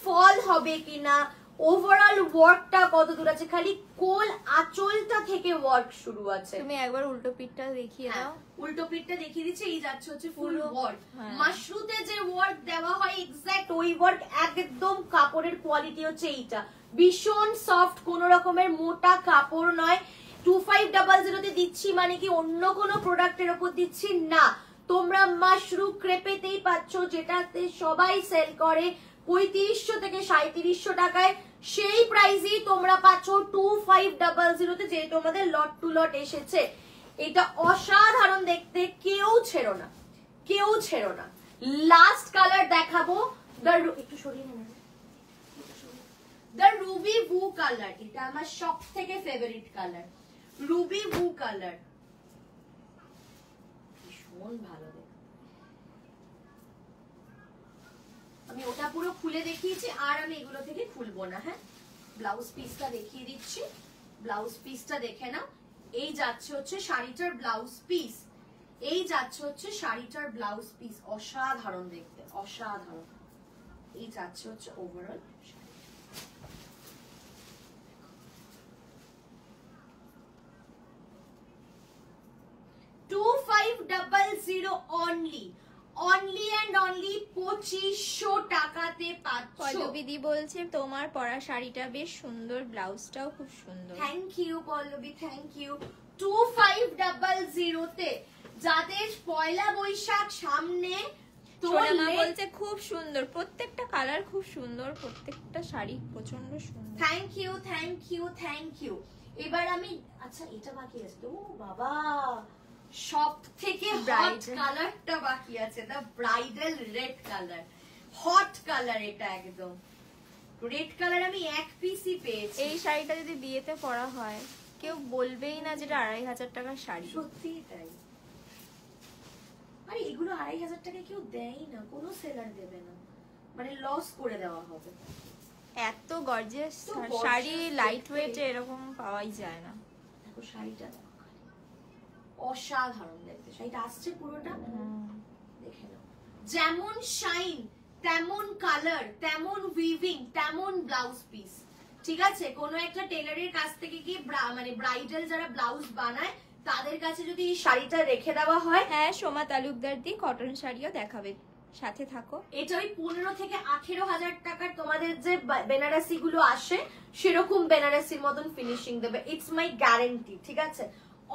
ফল হবে কিনা, ওভারঅল ওয়ার্কটা কত দূর আছে। খালি কোল আঁচলটা থেকে ওয়ার্ক শুরু আছে। তুমি একবার উল্টো পিঠটা দেখিয়ে দাও। উল্টো পিঠটা দেখিয়ে দিচ্ছি, এই যাচ্ছে হচ্ছে ফুল ওয়ার্ক। হ্যাঁ। মাশরুতে যে ওয়ার্ক দেওয়া হয় এক্স্যাক্ট ওই ওয়ার্ক, একদম কাপড়ের কোয়ালিটি হচ্ছে এইটা, ভীষণ সফট, কোনো রকমের মোটা কাপড় নয়। 2500 তে দিচ্ছি মানে কি অন্য কোনো প্রোডাক্টের উপর দিচ্ছি না, তোমরা মাশরু ক্রেপেতেই পাচ্ছ, যেটাতে সবাই সেল করে 3500 থেকে 3700 টাকায়। সেই প্রাইসেই তোমরা পাচ্ছ 2500 তে, যেহেতু আমাদের লট টু লট এসেছে। এটা অসাধারণ দেখতে, কেউ ছেড়ো না, কেউ ছেড়ো না। লাস্ট কালার দেখাবো, একটু সরিয়ে নেন, দ্য রুবি ব্লু কালার। এটা আমার সব থেকে favourite colour, Ruby blue colour, ভীষণ ভালো দেখতে। আমি ওটা পুরো খুলে দেখিয়েছি, আর আমি এগুলো থেকে খুলবো না। হ্যাঁ, ব্লাউজ পিসটা দেখিয়ে দিচ্ছি, ব্লাউজ পিসটা দেখে নাও। এই যাচ্ছে হচ্ছে শাড়িটার ব্লাউজ পিস, এই যাচ্ছে হচ্ছে শাড়িটার ব্লাউজ পিস, অসাধারণ দেখতে, অসাধারণ। এই যাচ্ছে হচ্ছে overall. 2500 only, only and only 2500 টাকাতে পাচ্ছ। পল্লবীদি বলছে তোমার পরা শাড়িটা বেশ সুন্দর, ব্লাউজটাও খুব সুন্দর। Thank you Pallabi, thank you. 2500 তে, যাদের পয়লা বৈশাখ সামনে, সোনামা বলছে খুব সুন্দর, প্রত্যেকটা কালার খুব সুন্দর, প্রত্যেকটা শাড়ি প্রচন্ড সুন্দর। Thank you, thank you, thank you. এবার আমি, আচ্ছা এটা বাকি আছে, ও বাবা সব থেকে হট Bridal. কালারটা বাকি আছে, the bridal red colour, hot colour এটা একদম। রেড কালার আমি এক পিসই পেয়েছি। এই শাড়িটা যদি বিয়েতে পরা হয় কেউ বলবেই না যেটা 2500 টাকার শাড়ি। সত্যি তাই। আরে এগুলো 2500 টাকায় কেউ দেয় না, কোনো সেলার দেবে না, মানে লস করে দেওয়া হবে। এত গর্জিয়াস তো gorgeous শাড়ি লাইট দেখতে। ওয়েটে এরকম পাওয়াই যায় না। দেখো শাড়িটা দেখো খালি। অসাধারণ দেখতে শাড়িটা আসছে পুরোটা, দেখে নাও। যেমন শাইন তেমন কালার, তেমন উইভিং, তেমন ব্লাউজ পিস। ঠিক আছে, কোনো একটা টেলারের কাছ থেকে কি মানে ব্রাইডাল যারা ব্লাউজ বানায় তাদের কাছে যদি এই শাড়িটা রেখে দেওয়া হয়, হ্যাঁ সোমা তালুকদার দি কটন শাড়িও দেখাবে, সাথে থাকো। এটা ওই 15 থেকে 18,000 টাকার তোমাদের যে বেনারসি গুলো আসে সেরকম বেনারসির মতন ফিনিশিং দেবে, ইটস মাই গ্যারান্টি। ঠিক আছে,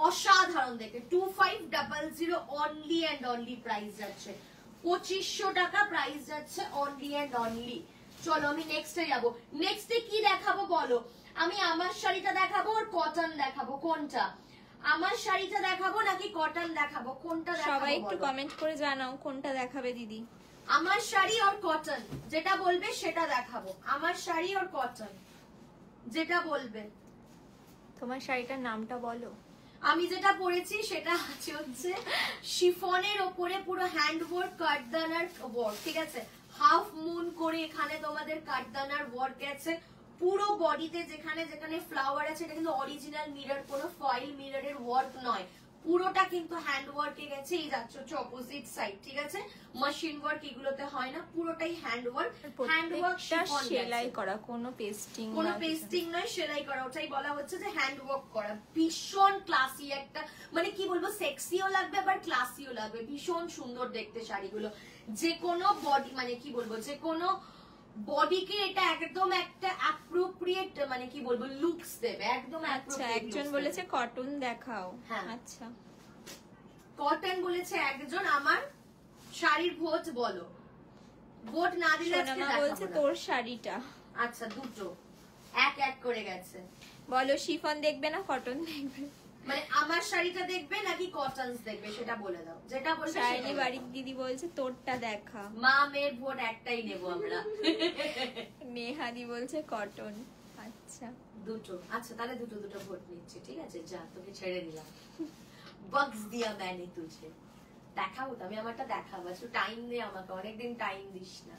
অসাধারণ দেখে। 2500 অনলি অ্যান্ড অনলি প্রাইস যাচ্ছে, 2500 টাকা প্রাইস যাচ্ছে অনলি অ্যান্ড অনলি। চলো আমি নেক্সটে যাবো। নেক্সটে কি দেখাবো বলো? আমি আমার শাড়িটা দেখাবো আর কটন দেখাবো, কোনটা? আমার শাড়িটা দেখাবো নাকি কটন দেখাবো, কোনটা দেখাবো? সবাই একটু বলো? কমেন্ট করে জানাও কোনটা দেখাবে দিদি। আমার শাড়ি আর কটন, যেটা বলবে সেটা দেখাবো। আমার শাড়ি আর কটন, যেটা বলবে। তোমার শাড়িটার নামটা বলো। আমি যেটা পরেছি সেটা আছে হচ্ছে শিফনের ওপরে পুরো হ্যান্ড ওয়ার্ক কাঠদানার ওয়ার্ক। ঠিক আছে, হাফ মুন করে এখানে তোমাদের কাঠদানার ওয়ার্ক আছে পুরো বডিতে, যেখানে যেখানে ফ্লাওয়ার আছে এটা কিন্তু অরিজিনাল মিরর, কোনো ফয়েল মিররের ওয়ার্ক নয়, পুরোটা কিন্তু হ্যান্ড ওয়ার্কে গেছে। এই যাচ্ছে হচ্ছে অপোজিট সাইড। ঠিক আছে, মেশিন ওয়ার্ক এগুলোতে হয় না, পুরোটাই হ্যান্ড ওয়ার্ক। হ্যান্ড ওয়ার্ক সেলাই করা, কোনো পেস্টিং কোনো পেস্টিং নয়, সেলাই করা। ওটাই বলা হচ্ছে যে হ্যান্ড ওয়ার্ক করা। ভীষণ ক্লাসি একটা, মানে কি বলবো, সেক্সিও লাগবে আবার ক্লাসিও লাগবে, ভীষণ সুন্দর দেখতে শাড়িগুলো। যে কোনো বডি, মানে কি বলবো, যে কোনো বডিকে এটা একদম একটা অ্যাপ্রোপ্রিয়েট, মানে কি বলবো, লুকস দেবে একদম। আচ্ছা, একজন বলেছে কটন দেখাও। হ্যাঁ। আচ্ছা, কটন বলেছে একজন। আমার শাড়ির ভোজ বলো, ভোট না দিলে আজকে সোনামা দেখাবো বলছে না। তোর শাড়িটা। আচ্ছা, দুটো এক এক করে গেছে। বলো শিফন দেখবে না কটন দেখবে? মানে আমার শাড়িটা দেখবে নাকি কটনস দেখবে সেটা বলে দাও, যেটা বলবে সেটা শাইনি বলো। বাড়ির দিদি বলছে তোরটা দেখা। মা মেয়ের ভোট একটাই নেব আমরা। নেহাদি বলছে কটন। আচ্ছা, দুটো। আচ্ছা তাহলে দুটো দুটো ভোট নিচ্ছি। ঠিক আছে, যা তোকে ছেড়ে দিলাম। বক্স দিয়া ম্যানে তুঝে দেখাবো তো, আমি আমারটা দেখাবো। একটু টাইম দে আমাকে, অনেকদিন টাইম দিস না,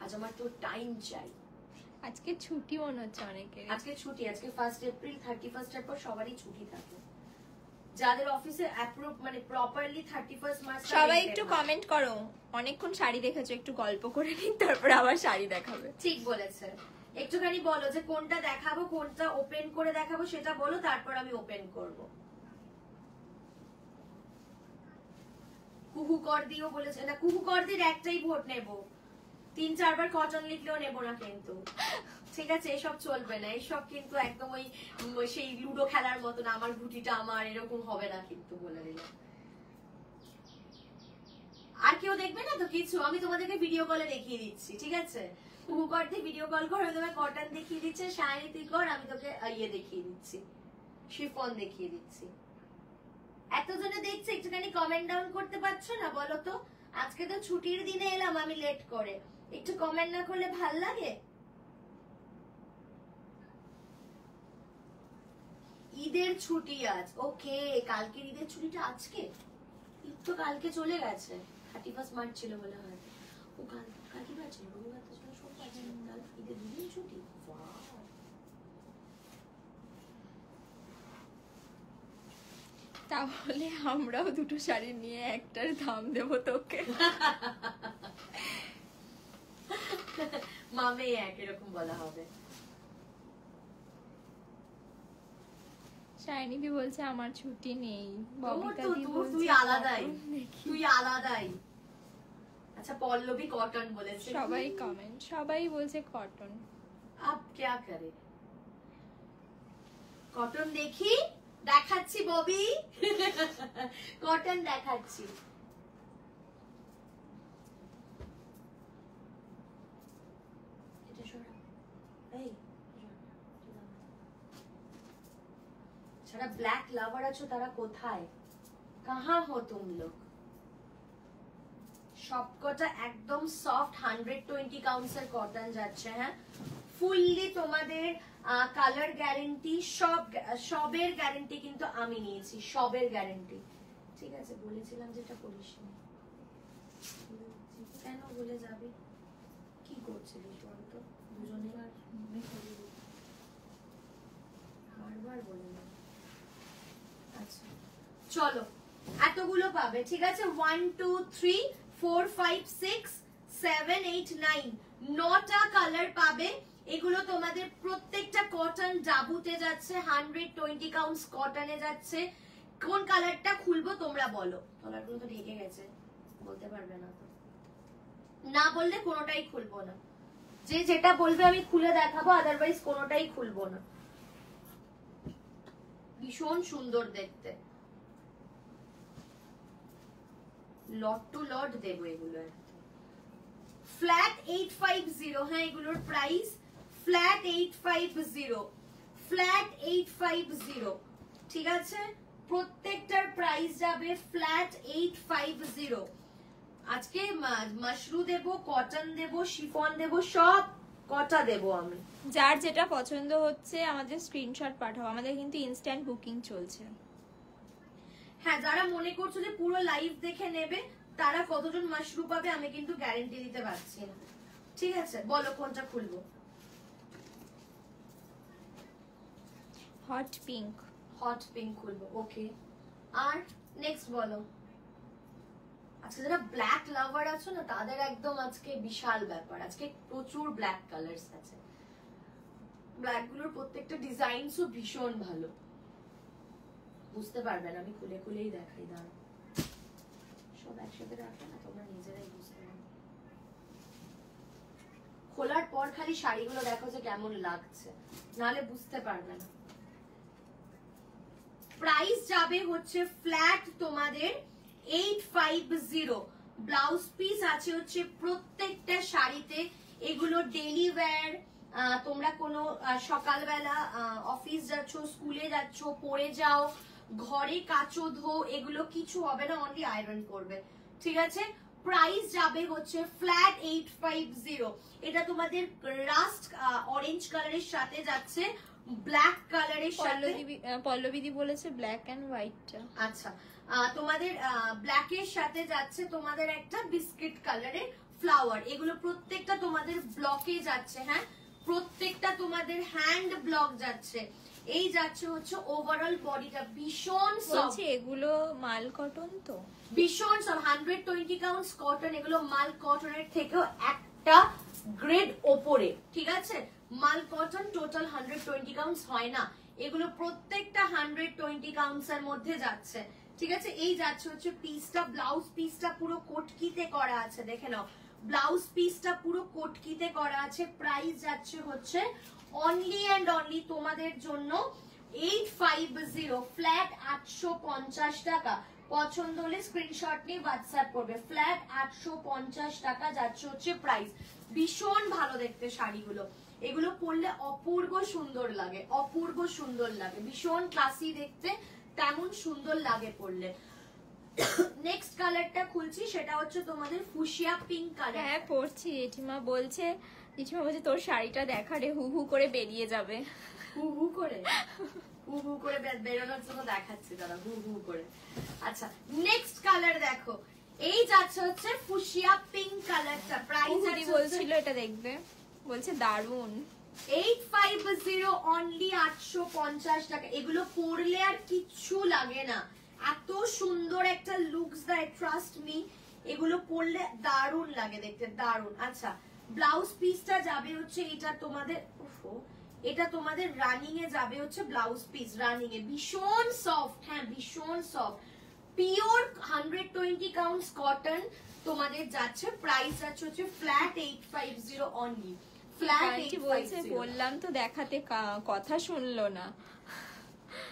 আজ আমার তো টাইম চাই। আজকে ছুটি মনে হচ্ছে অনেকের। আজকে ছুটি, আজকে 1 এপ্রিল, 31 এর পর সবারই ছুটি থাকে। যাদের অফিসে মানে প্রপারলি 31 মার্চ। সবাই একটু কমেন্ট করো, অনেকক্ষণ শাড়ি দেখেছো, একটু গল্প করে নিন তারপর আবার শাড়ি দেখাবে। ঠিক বলেছে, একটুখানি বলো যে কোনটা দেখাবো, কোনটা ওপেন করে দেখাবো সেটা বলো, তারপর আমি ওপেন করব। কুহু করদিও বলেছে না, কুহু করদির একটাই ভোট নেব, 3-4 বার কটন লিখলেও নেব না কিন্তু। ঠিক আছে, এসব চলবে না, এসব কিন্তু একদম ওই সেই লুডো খেলার মতন আমার গুটিটা আমার, এরকম হবে না কিন্তু, বলে দিলাম। আর কেউ দেখবে না তো কিছু, আমি তোমাদেরকে ভিডিও কলে দেখিয়ে দিচ্ছি। ঠিক আছে, কুহু করতে ভিডিও কল কর, আমি তোমাকে কটন দেখিয়ে দিচ্ছে, শাইনি তুই কর, আমি তোকে ইয়ে দেখিয়ে দিচ্ছি, শিফন দেখিয়ে দিচ্ছি। এতজনে দেখছে, একটুখানি কমেন্ট ডাউন করতে পারছো না বলো তো? আজকে তো ছুটির দিনে এলাম আমি লেট করে, একটু কমেন্ট না করলে ভাল লাগে? ঈদের ছুটি আজ, ওকে, কালকের ঈদের ছুটিটা আজকে? ঈদ তো কালকে চলে গেছে, 31 মার্চ ছিল বলে হয়। ও কালকে বার ছিল, রবিবার তো ছিল, সোমবার ছিল, কাল ঈদের দুদিন ছুটি। তাহলে আমরাও দুটো শাড়ি নিয়ে একটার দাম দেবো তোকে। মামে এক এরকম বলা হবে। শাইনিদি বলছে আমার ছুটি নেই। তুই আলাদাই, তুই আলাদাই। আচ্ছা পল্লবী কটন বলেছে। সবাই কমেন্ট, সবাই বলছে কটন। আব क्या करे, কটন দেখি, দেখাচ্ছি ববি, কটন দেখাচ্ছি। এটা সরা, এই যারা ব্ল্যাক লাভার আছো তারা কোথায়? কাহা হো তুম লোক? সবকটা একদম সফট 120 কাউন্টসের কটন যাচ্ছে। হ্যাঁ, ফুললি তোমাদের কালার গ্যারেন্টি, সবের গ্যারেন্টি কিন্তু আমি নিয়েছি, সবের গ্যারেন্টি। ঠিক আছে, বলেছিলাম যেটা করিস না, কেন বলে যাবি? কি করছিলিস বলতো দুজনে? বারবার বলে না। আচ্ছা চলো, এতগুলো পাবে। ঠিক আছে, 1 2 3 4 5 6 7 8 9 9টা কালার পাবে। এগুলো তোমাদের প্রত্যেকটা কটন ডাবুতে যাচ্ছে, 120 কাউন্টস কটনে যাচ্ছে। কোন কালারটা খুলবো তোমরা বলো? কালারগুলো তো ঢেকে গেছে, বলতে পারবে না তো। না বললে কোনোটাই খুলবো না, যে যেটা বলবে আমি খুলে দেখাবো, আদারওয়াইজ কোনোটাই খুলবো না। ভীষণ সুন্দর দেখতে, লট টু লট দেবো এগুলো। ফ্ল্যাট 850। হ্যাঁ, এগুলোর প্রাইস ফ্ল্যাট 850, ফ্ল্যাট 850। ঠিক আছে, প্রত্যেকটার প্রাইস যাবে ফ্ল্যাট 850। আজকে মাশরু দেব, কটন দেব, শিফন দেব, সব কটা দেব আমি। যার যেটা পছন্দ হচ্ছে আমাদের স্ক্রিনশট পাঠাও, আমাদের কিন্তু ইনস্ট্যান্ট বুকিং চলছে। হ্যাঁ, যারা মনে করছো যে পুরো লাইভ দেখে নেবে, তারা কতজন মাশরু পাবে আমি কিন্তু গ্যারান্টি দিতে পারছি না। ঠিক আছে, বলো কোনটা খুলবো? Hot pink. হট পিঙ্ক খুলবো, ওকে। আর নেক্সট বলো। আজকে যারা ব্ল্যাক লাভার আছো না, তাদের একদম আজকে বিশাল ব্যাপার। আজকে প্রচুর ব্ল্যাক কালার্স আছে, ব্ল্যাক গুলোর প্রত্যেকটা ডিজাইনসও ভীষণ ভালো। বুঝতে পারবেন, আমি খুলে খুলেই দেখাই, দাঁড়াও। সব একসাথে রাখবে না, তোমরা নিজেরাই বুঝতে পারবে। খোলার পর খালি শাড়িগুলো দেখো যে কেমন লাগছে, নাহলে বুঝতে পারবে না। প্রাইস যাবে হচ্ছে ফ্ল্যাট তোমাদের 850। ব্লাউজ পিস আছে হচ্ছে প্রত্যেকটা শাড়িতে। এগুলো ডেইলি ওয়্যার, তোমরা কোনো সকালবেলা অফিস যাচ্ছ, স্কুলে যাচ্ছ, পরে যাও, ঘরে কাচো ধো, এগুলো কিছু হবে না, অনলি আয়রন করবে। ঠিক আছে, প্রাইস যাবে হচ্ছে ফ্ল্যাট 850। এটা তোমাদের রাস্ট অরেঞ্জ কালারের সাথে যাচ্ছে, ব্ল্যাক কালারের সাথে। পল্লবীদি বলেছে ব্ল্যাক এন্ড হোয়াইটটা। আচ্ছা, তোমাদের ব্ল্যাকের সাথে যাচ্ছে তোমাদের একটা বিস্কিট কালারের ফ্লাওয়ার। এগুলো প্রত্যেকটা তোমাদের ব্লকে যাচ্ছে। হ্যাঁ, প্রত্যেকটা তোমাদের হ্যান্ড ব্লক যাচ্ছে। এই যাচ্ছে হচ্ছে ওভারঅল বডিটা ভীষণ সফট। এগুলো মাল কটন তো, ভীষণ সফট, 120 কাউন্টস কটন। এগুলো মাল কটনের থেকেও একটা গ্রেড ওপরে। ঠিক আছে, মাল কটন টোটাল 120 কাউন্টস হয় না, এগুলো প্রত্যেকটা 120 কাউন্টস এর মধ্যে যাচ্ছে। ঠিক আছে, এই যাচ্ছে হচ্ছে পিসটা। ব্লাউজ পিসটা পুরো কোটকিতে করা আছে, দেখে নাও। ব্লাউজ পিসটা পুরো কোটকিতে করা আছে। প্রাইস যাচ্ছে হচ্ছে অনলি এন্ড অনলি তোমাদের জন্য 850, ফ্ল্যাট 850 টাকা। পছন্দ হলে স্ক্রিনশট নিয়ে হোয়াটসঅ্যাপ করবে। ফ্ল্যাট 850 টাকা যাচ্ছে হচ্ছে প্রাইস। ভীষণ ভালো দেখতে শাড়িগুলো, এগুলো পরলে অপূর্ব সুন্দর লাগে, অপূর্ব সুন্দর লাগে, ভীষণ ক্লাসি দেখতে, তেমন সুন্দর লাগে পরলে। নেক্সট কালারটা খুলছি, সেটা হচ্ছে তোমাদের ফুশিয়া পিঙ্ক কালার। হ্যাঁ পরছি। জেঠিমা বলছে তোর শাড়িটা দেখা রে, হু হু করে বেরিয়ে যাবে। হু হু করে, হু হু করে বেরোনোর জন্য দেখাচ্ছি দাদা, হু হু করে। আচ্ছা, নেক্সট কালার দেখো, এই যাচ্ছে হচ্ছে ফুশিয়া পিঙ্ক কালারটা। প্রাইস বলছিল এটা দেখবে, বলছে দারুন। 850 অনলি 850 টাকা। এগুলো পরলে আর কিচ্ছু লাগে না, এত সুন্দর একটা লুকস দেয়, ট্রাস্ট মি। এগুলো পরলে দারুন লাগে দেখতে, দারুন। আচ্ছা, ব্লাউজ পিসটা যাবে হচ্ছে এটা তোমাদের, এটা তোমাদের রানিং এ যাবে হচ্ছে ব্লাউজ পিস, রানিং এ ভীষণ সফট। হ্যাঁ, ভীষণ সফট, পিওর 120 কাউন্টস কটন তোমাদের যাচ্ছে। প্রাইস যাচ্ছে হচ্ছে ফ্ল্যাট 850 অনলি। বললাম তো দেখাতে, কথা শুনলো না।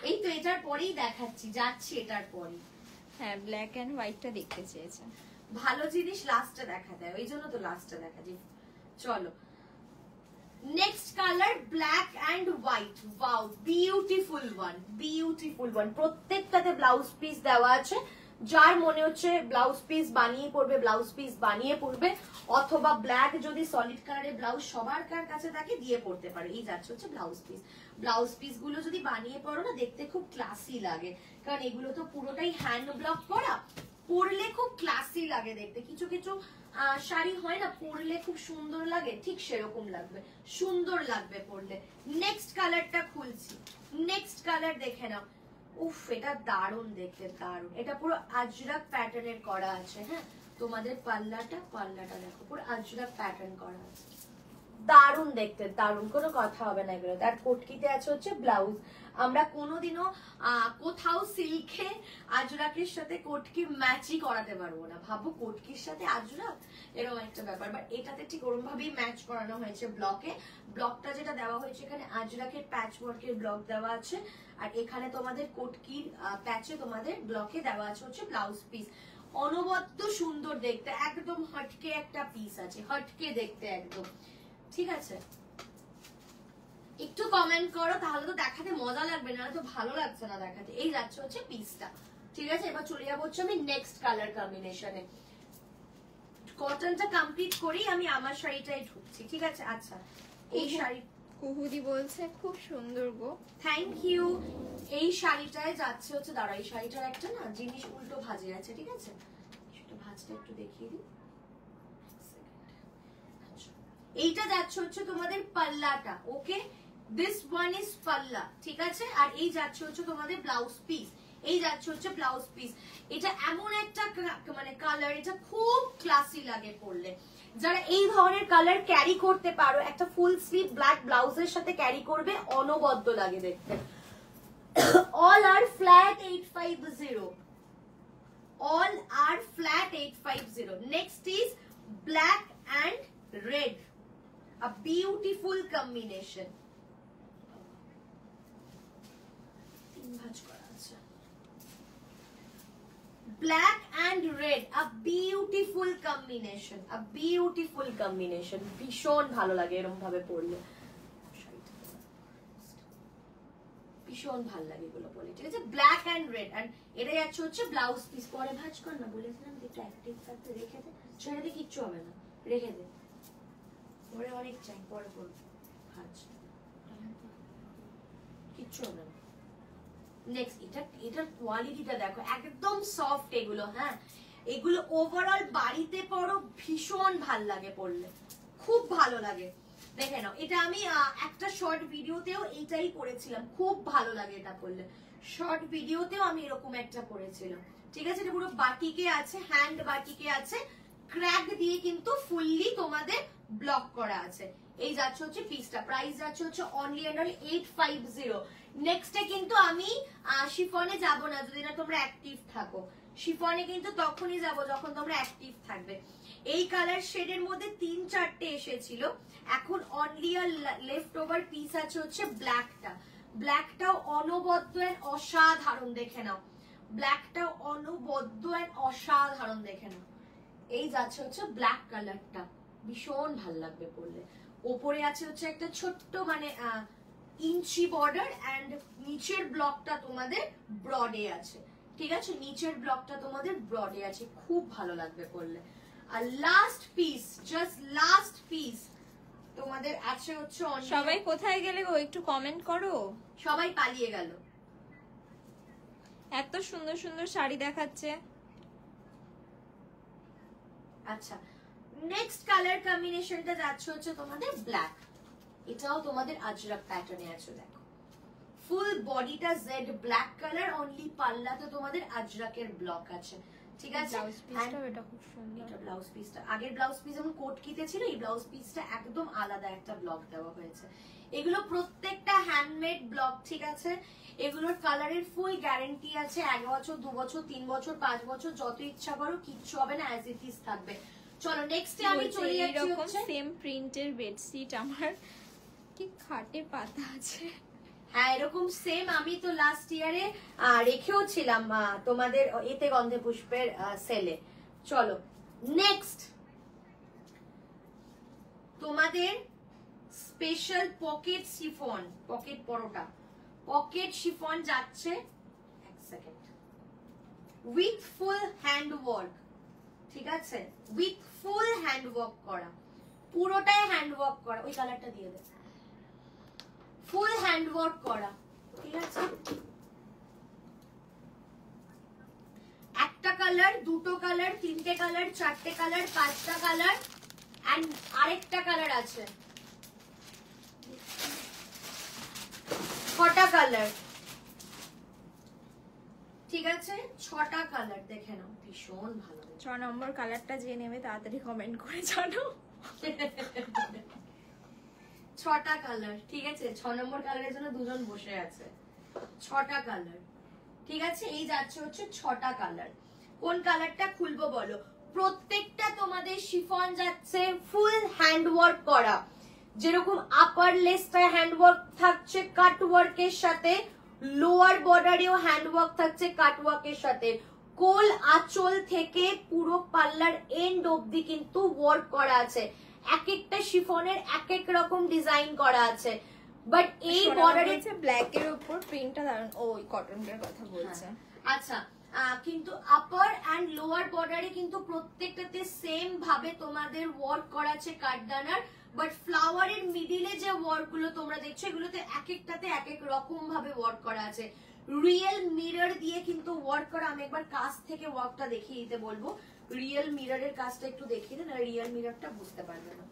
এই তো এটার পরেই দেখাচ্ছি, যাচ্ছি এটার পরেই। হ্যাঁ, ব্ল্যাক এন্ড হোয়াইটটা দেখতে চেয়েছে। ভালো জিনিস লাস্টে দেখা দেয়, ওই জন্য তো লাস্টে দেখা যায়। চলো, next colour black and white. Wow, beautiful one, beautiful one. প্রত্যেকটাতে ব্লাউজ পিস দেওয়া আছে, যার মনে হচ্ছে ব্লাউজ পিস বানিয়ে পড়বে ব্লাউজ পিস বানিয়ে পড়বে, অথবা ব্ল্যাক যদি সলিড কালারের ব্লাউজ সবার কাছে থাকে দিয়ে পড়তে পারে। এই যাচ্ছে হচ্ছে ব্লাউজ পিস। ব্লাউজ পিস গুলো যদি বানিয়ে পড়ো না দেখতে খুব ক্লাসি লাগে, কারণ এগুলো তো পুরোটাই হ্যান্ড ব্লক করা, পরলে খুব ক্লাসি লাগে দেখতে। কিছু কিছু শাড়ি হয় না পরলে খুব সুন্দর লাগে, ঠিক সেরকম লাগবে, সুন্দর লাগবে পরলে। নেক্সট কালারটা খুলছি, নেক্সট কালার দেখে নাও। উফ, এটা দারুণ দেখতে, দারুণ। এটা পুরো আজরাক প্যাটার্নের করা আছে। হ্যাঁ, তোমাদের পাল্লাটা দেখো পুরো আজরাক প্যাটার্ন করা আছে, দারুণ দেখতে, দারুণ, কোনো কথা হবে না এগুলো। তার কোটকিতে আছে হচ্ছে ব্লাউজ। আমরা কোনোদিনও কোথাও সিল্কে আজরাকের সাথে কোটকি ম্যাচই করাতে পারবো না। ভাবো কোটকির সাথে আজরাক, এরকম একটা ব্যাপার। বাট এটাতে ঠিক ওরকম ভাবেই ম্যাচ করানো হয়েছে ব্লকে। ব্লকটা যেটা দেওয়া হয়েছে এখানে আজরাকের প্যাচ ওয়ার্কের ব্লক দেওয়া আছে, আর এখানে তোমাদের কোটকির প্যাচে তোমাদের ব্লকে দেওয়া আছে হচ্ছে ব্লাউজ পিস। অনবদ্য সুন্দর দেখতে, একদম হটকে একটা পিস আছে, হটকে দেখতে একদম। ঠিক আছে, একটু কমেন্ট করো, তাহলে তো দেখাতে মজা লাগবে, না তো ভালো লাগছে না দেখাতে। এই যাচ্ছে হচ্ছে পিসটা। ঠিক আছে, এবার চলে যাবো হচ্ছে আমি নেক্সট কালার কম্বিনেশনে। কটনটা কমপ্লিট করেই আমি আমার শাড়িটাই ঢুকছি। ঠিক আছে, আচ্ছা এই শাড়ি কুহুদি বলছে খুব সুন্দর গো, থ্যাংক ইউ। এই শাড়িটায় যাচ্ছে হচ্ছে, দাঁড়া, এই শাড়িটার একটা না জিনিস উল্টো ভাঁজে আছে। ঠিক আছে, সেটা ভাঁজটা একটু দেখিয়ে দিই। এইটা যাচ্ছে হচ্ছে তোমাদের পাল্লাটা, ওকে, দিস ওয়ান ইজ পাল্লা। ঠিক আছে, আর এই যাচ্ছে হচ্ছে তোমাদের ব্লাউজ পিস। এই যাচ্ছে হচ্ছে ব্লাউজ পিস। এটা এমন একটা মানে কালার, এটা খুব ক্লাসি লাগে পরলে। যারা এই ধরনের কালার ক্যারি করতে পারো, একটা ফুল স্লিভ ব্ল্যাক ব্লাউজের সাথে ক্যারি করবে, অনবদ্য লাগে দেখতে। All are flat 850, all are flat 850. Next is black and red, a beautiful combination. Black and red, a beautiful combination, a beautiful combination. ভীষণ ভালো লাগে এরকম ভাবে পরলে, ভীষণ ভালো লাগে এগুলো পরলে। ঠিক আছে, ব্ল্যাক এন্ড রেড, এন্ড এটা যাচ্ছে হচ্ছে ব্লাউজ পিস। পরে ভাঁজ কর না, বলেছিলাম একটু অ্যাক্টিভ থাকতে, রেখে দে, ছেড়ে দে, কিচ্ছু হবে না, রেখে দে, পরে অনেক চাই, পরে করবো ভাঁজ, কিচ্ছু হবে না। নেক্সট, এটার কোয়ালিটিটা দেখো, একদম সফট এগুলো। হ্যাঁ, এগুলো ওভারঅল বাড়িতে পরো, ভীষণ ভাল লাগে পরলে, খুব ভালো লাগে। দেখে নাও, এটা আমি একটা শর্ট ভিডিওতেও এইটাই পরেছিলাম, খুব ভালো লাগে এটা পরলে। শর্ট ভিডিওতেও আমি এরকম একটা পরেছিলাম। ঠিক আছে, এটা পুরো বাটিকে আছে, হ্যান্ড বাটিকে আছে, ক্র্যাক দিয়ে কিন্তু ফুললি তোমাদের ব্লক করা আছে। এই যাচ্ছে হচ্ছে পিসটা, প্রাইস যাচ্ছে হচ্ছে অনলি এন্ড অনলি 850। নেক্সটে কিন্তু আমি শিফনে যাব না যদি না তোমরা অ্যাক্টিভ থাকো। শিফনে কিন্তু তখনই যাব যখন তোমরা অ্যাক্টিভ থাকবে। এই কালার শেডের মধ্যে 3-4টে এসেছিল, এখন অনলি আর লেফট ওভার পিস আছে হচ্ছে ব্ল্যাকটা। ব্ল্যাকটাও অনবদ্য এন্ড অসাধারণ, দেখে নাও, ব্ল্যাকটাও অনবদ্য এন্ড অসাধারণ, দেখে নাও। এই যাচ্ছে হচ্ছে ব্ল্যাক কালারটা, ভীষণ ভাল লাগবে পরলে। ওপরে আছে হচ্ছে একটা ছোট্ট মানে ইঞ্চি বর্ডার, এন্ড নিচের ব্লকটা তোমাদের ব্রডে আছে। ঠিক আছে, নিচের ব্লকটা তোমাদের ব্রডে আছে, খুব ভালো লাগবে পরলে। আর last piece, just last piece তোমাদের আছে হচ্ছে। সবাই কোথায় গেলে গো, একটু কমেন্ট করো। সবাই পালিয়ে গেল, এত সুন্দর সুন্দর শাড়ি দেখাচ্ছে। আচ্ছা, নেক্সট কালার কম্বিনেশনটা যাচ্ছে হচ্ছে তোমাদের ব্ল্যাক। এটাও তোমাদের আজরাক প্যাটার্নে আছে, দেখো ফুল বডিটা জেড ব্ল্যাক কালার, অনলি পাল্লাতে তোমাদের আজরাকের ব্লক আছে। ঠিক আছে, এটা খুব সুন্দর। এটা ব্লাউজ পিসটা, আগের ব্লাউজ পিস যেমন কোট কিতে ছিল, এই ব্লাউজ পিসটা একদম আলাদা একটা ব্লক দেওয়া হয়েছে। এগুলো প্রত্যেকটা হ্যান্ডমেড ব্লক। ঠিক আছে, এগুলোর কালারের ফুল গ্যারান্টি আছে, 1 বছর 2 বছর 3 বছর 5 বছর, যত ইচ্ছা করো, কিচ্ছু হবে না, অ্যাজ ইট ইজ থাকবে। চলো নেক্সটে আমি চলে যাচ্ছি হচ্ছে সেম প্রিন্টের বেডশিট আমার কি খাটে পাতা আছে। হ্যাঁ, এরকম সেম আমি তো লাস্ট ইয়ারে রেখেও ছিলাম তোমাদের এতে গন্ধে পুষ্পের সেলে। চলো নেক্সট, তোমাদের স্পেশাল পকেট শিফন, পকেট পরোটা, পকেট শিফন যাচ্ছে। এক second, with full hand work, ঠিক আছে, উইথ ফুল হ্যান্ড ওয়ার্ক করা, পুরোটাই হ্যান্ড ওয়ার্ক করা। ওই কালারটা দিয়ে দে, ফুল হ্যান্ড ওয়ার্ক করা, ঠিক আছে। একটা কালার, দুটো কালার, তিনটে কালার, চারটে কালার, পাঁচটা কালার, এন্ড আরেকটা কালার আছে, ছটা কালার, ঠিক আছে, ছটা কালার। দেখে নাও, ভীষণ ভালো। 6 নম্বর কালারটা যে নেবে তাড়াতাড়ি কমেন্ট করে জানো। ছটা কালার, ঠিক আছে, 6 নম্বর কালারের জন্য দুজন বসে আছে। ছটা কালার, ঠিক আছে, এই যাচ্ছে হচ্ছে ছটা কালার। কোন কালারটা খুলবো বলো? প্রত্যেকটা তোমাদের শিফন যাচ্ছে ফুল হ্যান্ড ওয়ার্ক করা, যেরকম আপার লেসটা হ্যান্ড ওয়ার্ক থাকছে কাট ওয়ার্কের সাথে, লোয়ার বর্ডারেও হ্যান্ড ওয়ার্ক থাকছে কাট ওয়ার্কের সাথে, কোল আঁচল থেকে পুরো পাল্লার এন্ড অবধি কিন্তু ওয়ার্ক করা আছে। এক একটা শিফনের এক এক রকম ডিজাইন করা আছে, বাট এই বর্ডারে ব্ল্যাক এর উপর প্রিন্টটা দারুন। ওই কটনটার কথা বলছে। আচ্ছা, কিন্তু আপার এন্ড লোয়ার বর্ডারে কিন্তু প্রত্যেকটাতে সেম ভাবে তোমাদের ওয়ার্ক করা আছে কাঠদানার, বাট ফ্লাওয়ারের মিডিলে যে ওয়ার্ক গুলো তোমরা দেখছো এগুলোতে এক একটাতে এক এক রকম ভাবে ওয়ার্ক করা আছে। রিয়েল মিরর দিয়ে কিন্তু ওয়ার্ক করা। আমি একবার কাছ থেকে ওয়ার্কটা দেখিয়ে দিতে বলবো। রিয়েল মিররের কাজটা একটু দেখিয়ে দেন, আর রিয়েল মিররটা বুঝতে পারবে না,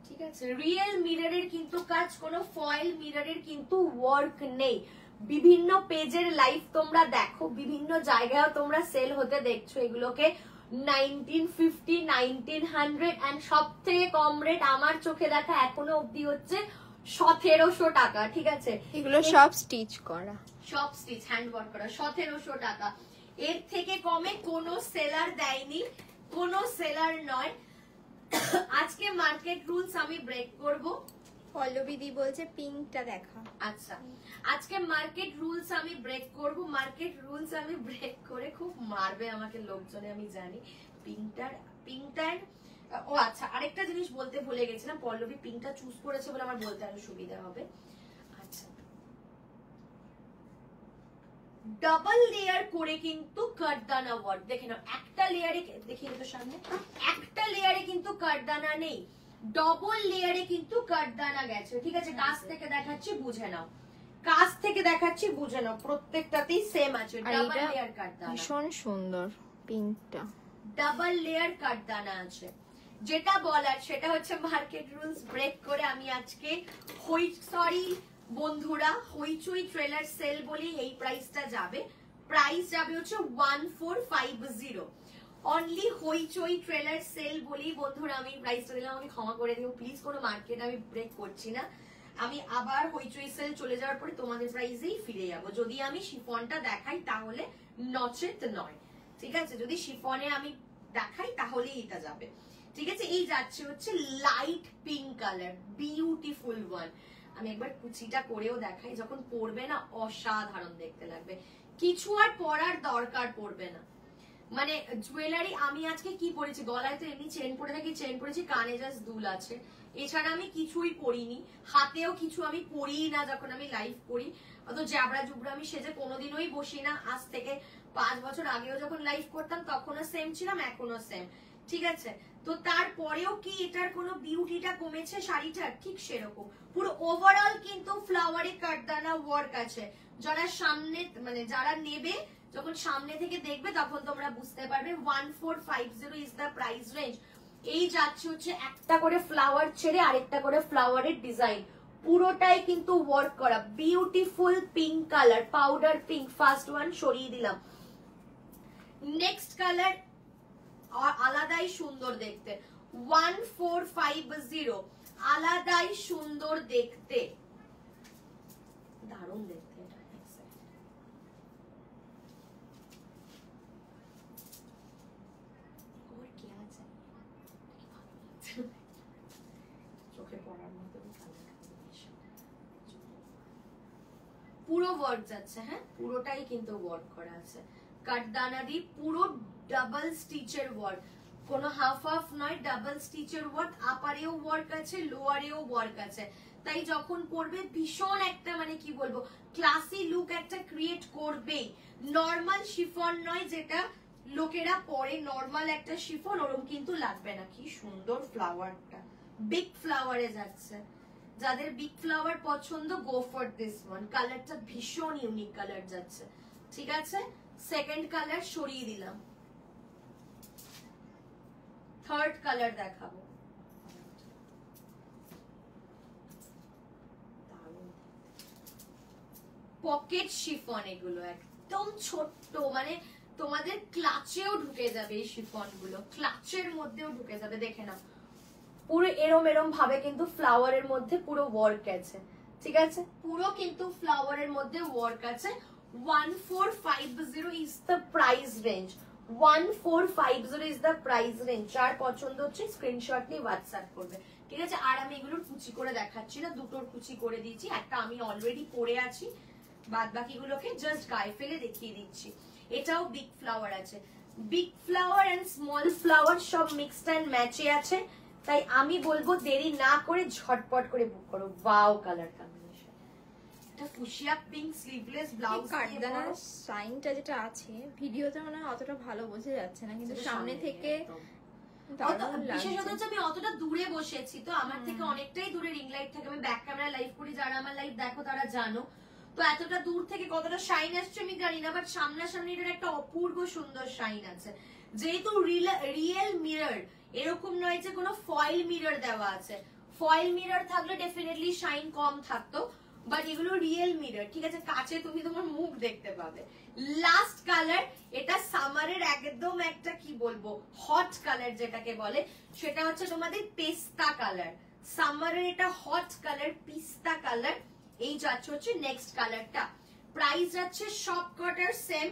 ঠিক আছে। রিয়েল মিররের কিন্তু কাজ, কোনো ফয়েল মিররের কিন্তু ওয়ার্ক নেই। বিভিন্ন পেজের লাইভ তোমরা দেখো, বিভিন্ন জায়গায় তোমরা সেল হতে দেখছো এগুলোকে 1950, 1900 এন্ড সব থেকে কম রেট আমার চোখে দেখা এখনো অব্দি হচ্ছে 1700 টাকা, ঠিক আছে। এগুলো সব স্টিচ করা, সব স্টিচ হ্যান্ড ওয়ার্ক করা, 1700 টাকা। এর থেকে কমে কোনো সেলার দেয়নি, কোনো সেলার নয়। আজকে মার্কেট রুলস আমি ব্রেক করব। পল্লবী দি বলছে পিঙ্কটা দেখা। আচ্ছা, আজকে মার্কেট রুলস আমি ব্রেক করব। মার্কেট রুলস আমি ব্রেক করে খুব মারবে আমাকে লোকজনে, আমি জানি। পিঙ্কটার ও আচ্ছা, আরেকটা জিনিস বলতে ভুলে গেছিলাম, পল্লবী পিঙ্কটা চুজ করেছে বলে আমার বলতে আরো সুবিধা হবে। আচ্ছা, ডাবল লেয়ার করে কিন্তু কাঠদানা ওয়ার্ক, দেখে নাও। একটা লেয়ারে দেখিয়ে তো সামনে, একটা লেয়ারে কিন্তু কাঠদানা নেই, ডবল লেয়ারে কিন্তু কাঠদানা গেছে, ঠিক আছে। কাছ থেকে দেখাচ্ছি, বুঝে নাও, কাছ থেকে দেখাচ্ছি, বুঝে নাও, প্রত্যেকটাতেই সেম আছে। ডাবল লেয়ার কাঠদানা, ভীষণ সুন্দর পিঙ্কটা, ডাবল লেয়ার কাঠদানা আছে। যেটা বলার সেটা হচ্ছে মার্কেট রুলস ব্রেক করে আমি আজকে বন্ধুরা, হইচই ট্রেলার সেল বলি এই প্রাইসটা যাবে। প্রাইস যাবে হচ্ছে 1450 অনলি। হইচই ট্রেলার সেল বলি বন্ধুরা আমি প্রাইসটা দিলাম, আমাকে ক্ষমা করে দিও প্লিজ। কোনো মার্কেট আমি ব্রেক করছি না, আমি আবার হইচই সেল চলে যাওয়ার পরে তোমাদের প্রাইসেই ফিরে যাব। যদি আমি শিফনটা দেখাই তাহলে, নচেত নয়, ঠিক আছে। যদি শিফনে আমি দেখাই তাহলেই এটা যাবে, ঠিক আছে। এই যাচ্ছে হচ্ছে light pink colour, beautiful one. আমি একবার কুচিটা করেও দেখাই, যখন পরবে না অসাধারণ দেখতে লাগবে। কিছু আর পরার দরকার পড়বে না, মানে জুয়েলারি। আমি আজকে কি পরেছি, গলায় তো এমনি চেন পরে থাকি, চেন পরেছি, কানে জাস্ট দুল আছে, এছাড়া আমি কিছুই পরিনি, হাতেও কিছু আমি পরিই না যখন আমি লাইভ করি। অত জ্যাবড়া জুবড়া আমি সেজে কোনোদিনই বসি না। আজ থেকে 5 বছর আগেও যখন লাইভ করতাম তখনও সেম ছিলাম, এখনো সেম, ঠিক আছে। তো তারপরেও কি এটার কোনো বিউটিটা কমেছে শাড়িটার? ঠিক সেরকম পুরো ওভারঅল কিন্তু ফ্লাওয়ারে কাঠদানা ওয়ার্ক আছে। যারা সামনে, মানে যারা নেবে, যখন সামনে থেকে দেখবে তখন তোমরা বুঝতে পারবে। 1450 ইজ দ্য প্রাইস রেঞ্জ। এই যাচ্ছে হচ্ছে একটা করে ফ্লাওয়ার ছেড়ে আরেকটা করে ফ্লাওয়ারের ডিজাইন, পুরোটাই কিন্তু ওয়ার্ক করা। Beautiful pink colour, powder pink, first one সরিয়ে দিলাম। নেক্সট কালার আলাদাই সুন্দর দেখতে, 1450 আলাদাই সুন্দর দেখতে, দারুণ দেখতে এটা। চোখে পড়ার মতো পুরো ওয়ার্ক যাচ্ছে, হ্যাঁ পুরোটাই কিন্তু ওয়ার্ক করা আছে কাঠদানা দিয়ে, পুরো ডাবল স্টিচের ওয়ার্ক। কোনো হাফ হাফ নয়, ডাবল স্টিচের ওয়ার্ক, আপারেও ওয়ার্ক আছে, লোয়ারেও ওয়ার্ক আছে। তাই যখন পরবে ভীষণ একটা মানে কি বলবো ক্লাসি লুক একটা ক্রিয়েট করবেই। নর্মাল শিফন নয় যেটা লোকেরা পরে, নর্মাল একটা শিফন ওরকম কিন্তু লাগবে না। কি সুন্দর ফ্লাওয়ারটা, বিগ ফ্লাওয়ারে যাচ্ছে। যাদের বিগ ফ্লাওয়ার পছন্দ গো ফর দিস ওয়ান। কালারটা ভীষণ ইউনিক কালার যাচ্ছে। ঠিক আছে, সেকেন্ড কালার সরিয়ে দিলাম, থার্ড কালার দেখাবো। পকেট শিফন এগুলো একদম ছোট্ট, মানে তোমাদের ক্লাচেও ঢুকে যাবে এই শিফন গুলো, ক্লাচের মধ্যেও ঢুকে যাবে। দেখে নাও পুরো এরম এরম ভাবে কিন্তু ফ্লাওয়ারের মধ্যে পুরো ওয়ার্ক আছে। ঠিক আছে, পুরো কিন্তু ফ্লাওয়ারের মধ্যে ওয়ার্ক আছে। 1450 is the price range. 1450 is the price range. যার পছন্দ হচ্ছে স্ক্রিনশট নিয়ে হোয়াটসঅ্যাপ করবে। ঠিক আছে, আর আমি এগুলোর কুচি করে দেখাচ্ছি না, দুটোর কুচি করে দিয়েছি। একটা আমি অলরেডি পরে আছি, বাদ বাকিগুলোকে জাস্ট গায়ে ফেলে দেখিয়ে দিচ্ছি। এটাও বিগ ফ্লাওয়ার আছে, big flower and small flower সব মিক্সড এন্ড ম্যাচে আছে। তাই আমি বলবো দেরি না করে ঝটপট করে বুক করো। ওয়াও কালার কম্বিনেশন, এটা ফুশিয়া পিঙ্ক স্লিভলেস ব্লাউজ। কাঠদানার সাইনটা যেটা আছে ভিডিওতে মনে হয় অতটা ভালো বোঝা যাচ্ছে না, কিন্তু সামনে থেকে বিশেষত হচ্ছে আমি অতটা দূরে বসেছি তো, আমার থেকে অনেকটাই দূরে রিং লাইট থাকে। আমি ব্যাক ক্যামেরা লাইভ করি, যারা আমার লাইভ দেখো তারা জানো। তো এতটা দূর থেকে কতটা শাইন আসছে আমি জানি না, বাট সামনাসামনি এটার একটা অপূর্ব সুন্দর শাইন আছে। যেহেতু রিয়েল মিরর, এরকম নয় যে কোনো ফয়েল মিরর দেওয়া আছে। ফয়েল মিরর থাকলে ডেফিনেটলি শাইন কম থাকতো, বাট এগুলো রিয়েল মিরর। ঠিক আছে, কাছে তুমি তোমার মুখ দেখতে পাবে। লাস্ট কালার, এটা সামারের একদম একটা কি বলবো হট কালার যেটাকে বলে, সেটা হচ্ছে তোমাদের পেস্তা কালার। সামারের এটা হট কালার, পিস্তা কালার। এই যাচ্ছে হচ্ছে নেক্সট কালারটা। প্রাইস যাচ্ছে সব কটার সেম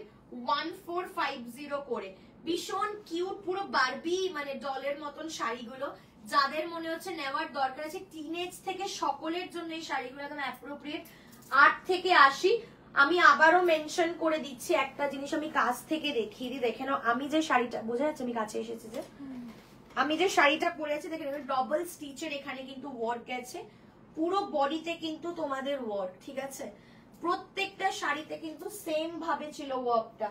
1450 করে। ভীষণ কিউট, পুরো বারবি মানে ডলের মতন শাড়িগুলো। যাদের মনে হচ্ছে নেওয়ার দরকার আছে, টিনেজ থেকে সকলের জন্য এই শাড়িগুলো একদম অ্যাপ্রোপ্রিয়েট। 8 থেকে 80। আমি আবারও মেনশন করে দিচ্ছি একটা জিনিস, আমি কাছ থেকে দেখিয়ে দিই। দেখে নাও আমি যে শাড়িটা, বোঝা যাচ্ছে আমি কাছে এসেছি যে, আমি যে শাড়িটা পরেছি দেখে নাও ডবল স্টিচের এখানে কিন্তু ওয়ার্ক আছে, পুরো বডিতে কিন্তু তোমাদের ওয়ার্ক। ঠিক আছে, প্রত্যেকটা শাড়িতে কিন্তু সেম ভাবে ছিল ওয়ার্কটা।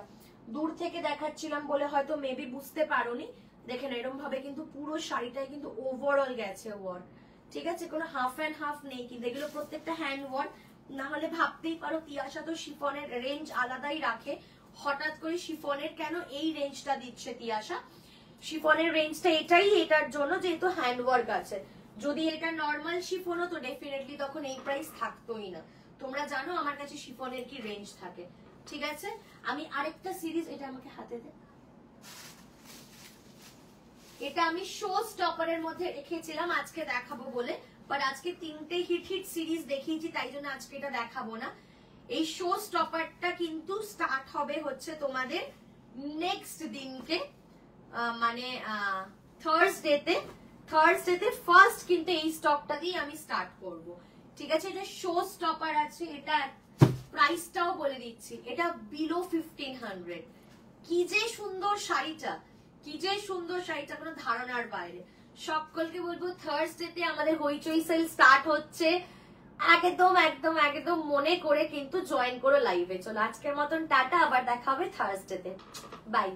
দূর থেকে দেখাচ্ছিলাম বলে হয়তো মেবি বুঝতে পারোনি। দেখেন এরকম ভাবে কিন্তু পুরো শাড়িটায় কিন্তু ওভারঅল গেছে ওয়ার্ক। ঠিক আছে, কোনো হাফ অ্যান্ড হাফ নেই, কিন্তু এগুলো প্রত্যেকটা হ্যান্ড ওয়ার্ক। না হলে ভাবতেই পারো তিয়াশা তো শিফনের রেঞ্জ আলাদাই রাখে, হঠাৎ করে শিফনের কেন এই রেঞ্জটা দিচ্ছে তিয়াশা। শিফনের রেঞ্জটা এটাই, এটার জন্য যেহেতু হ্যান্ড ওয়ার্ক আছে। যদি এটা নর্মাল শিফন হতো ডেফিনেটলি তখন এই প্রাইস থাকতোই না। তোমরা জানো আমার কাছে শিফনের কি রেঞ্জ থাকে। ঠিক আছে, আমি আরেকটা সিরিজ, এটা আমাকে হাতে দে, এটা আমি শো স্টপারের মধ্যে রেখেছিলাম আজকে দেখাবো বলে, বাট আজকে 3টে হিট হিট সিরিজ দেখিয়েছি, তাই জন্য আজকে এটা দেখাবো না। এই শো স্টপারটা কিন্তু স্টার্ট হবে হচ্ছে তোমাদের নেক্সট দিনকে, মানে থার্সডেতে ফার্স্ট কিন্তু এই স্টকটা দিয়ে আমি স্টার্ট করব। ঠিক আছে, এটা শো স্টপার আছে। এটা প্রাইসটাও বলে দিচ্ছি, এটা বিলো 1500। কি যে সুন্দর শাড়িটা, কি যে সুন্দর শাড়িটা, কোনো ধারণার বাইরে। সকলকে বলবো থার্সডেতে আমাদের হইচই সেল স্টার্ট হচ্ছে, একদম একদম একদম মনে করে কিন্তু জয়েন করো লাইভে। চলো আজকের মতন টাটা, আবার দেখা হবে থার্সডেতে। বাই।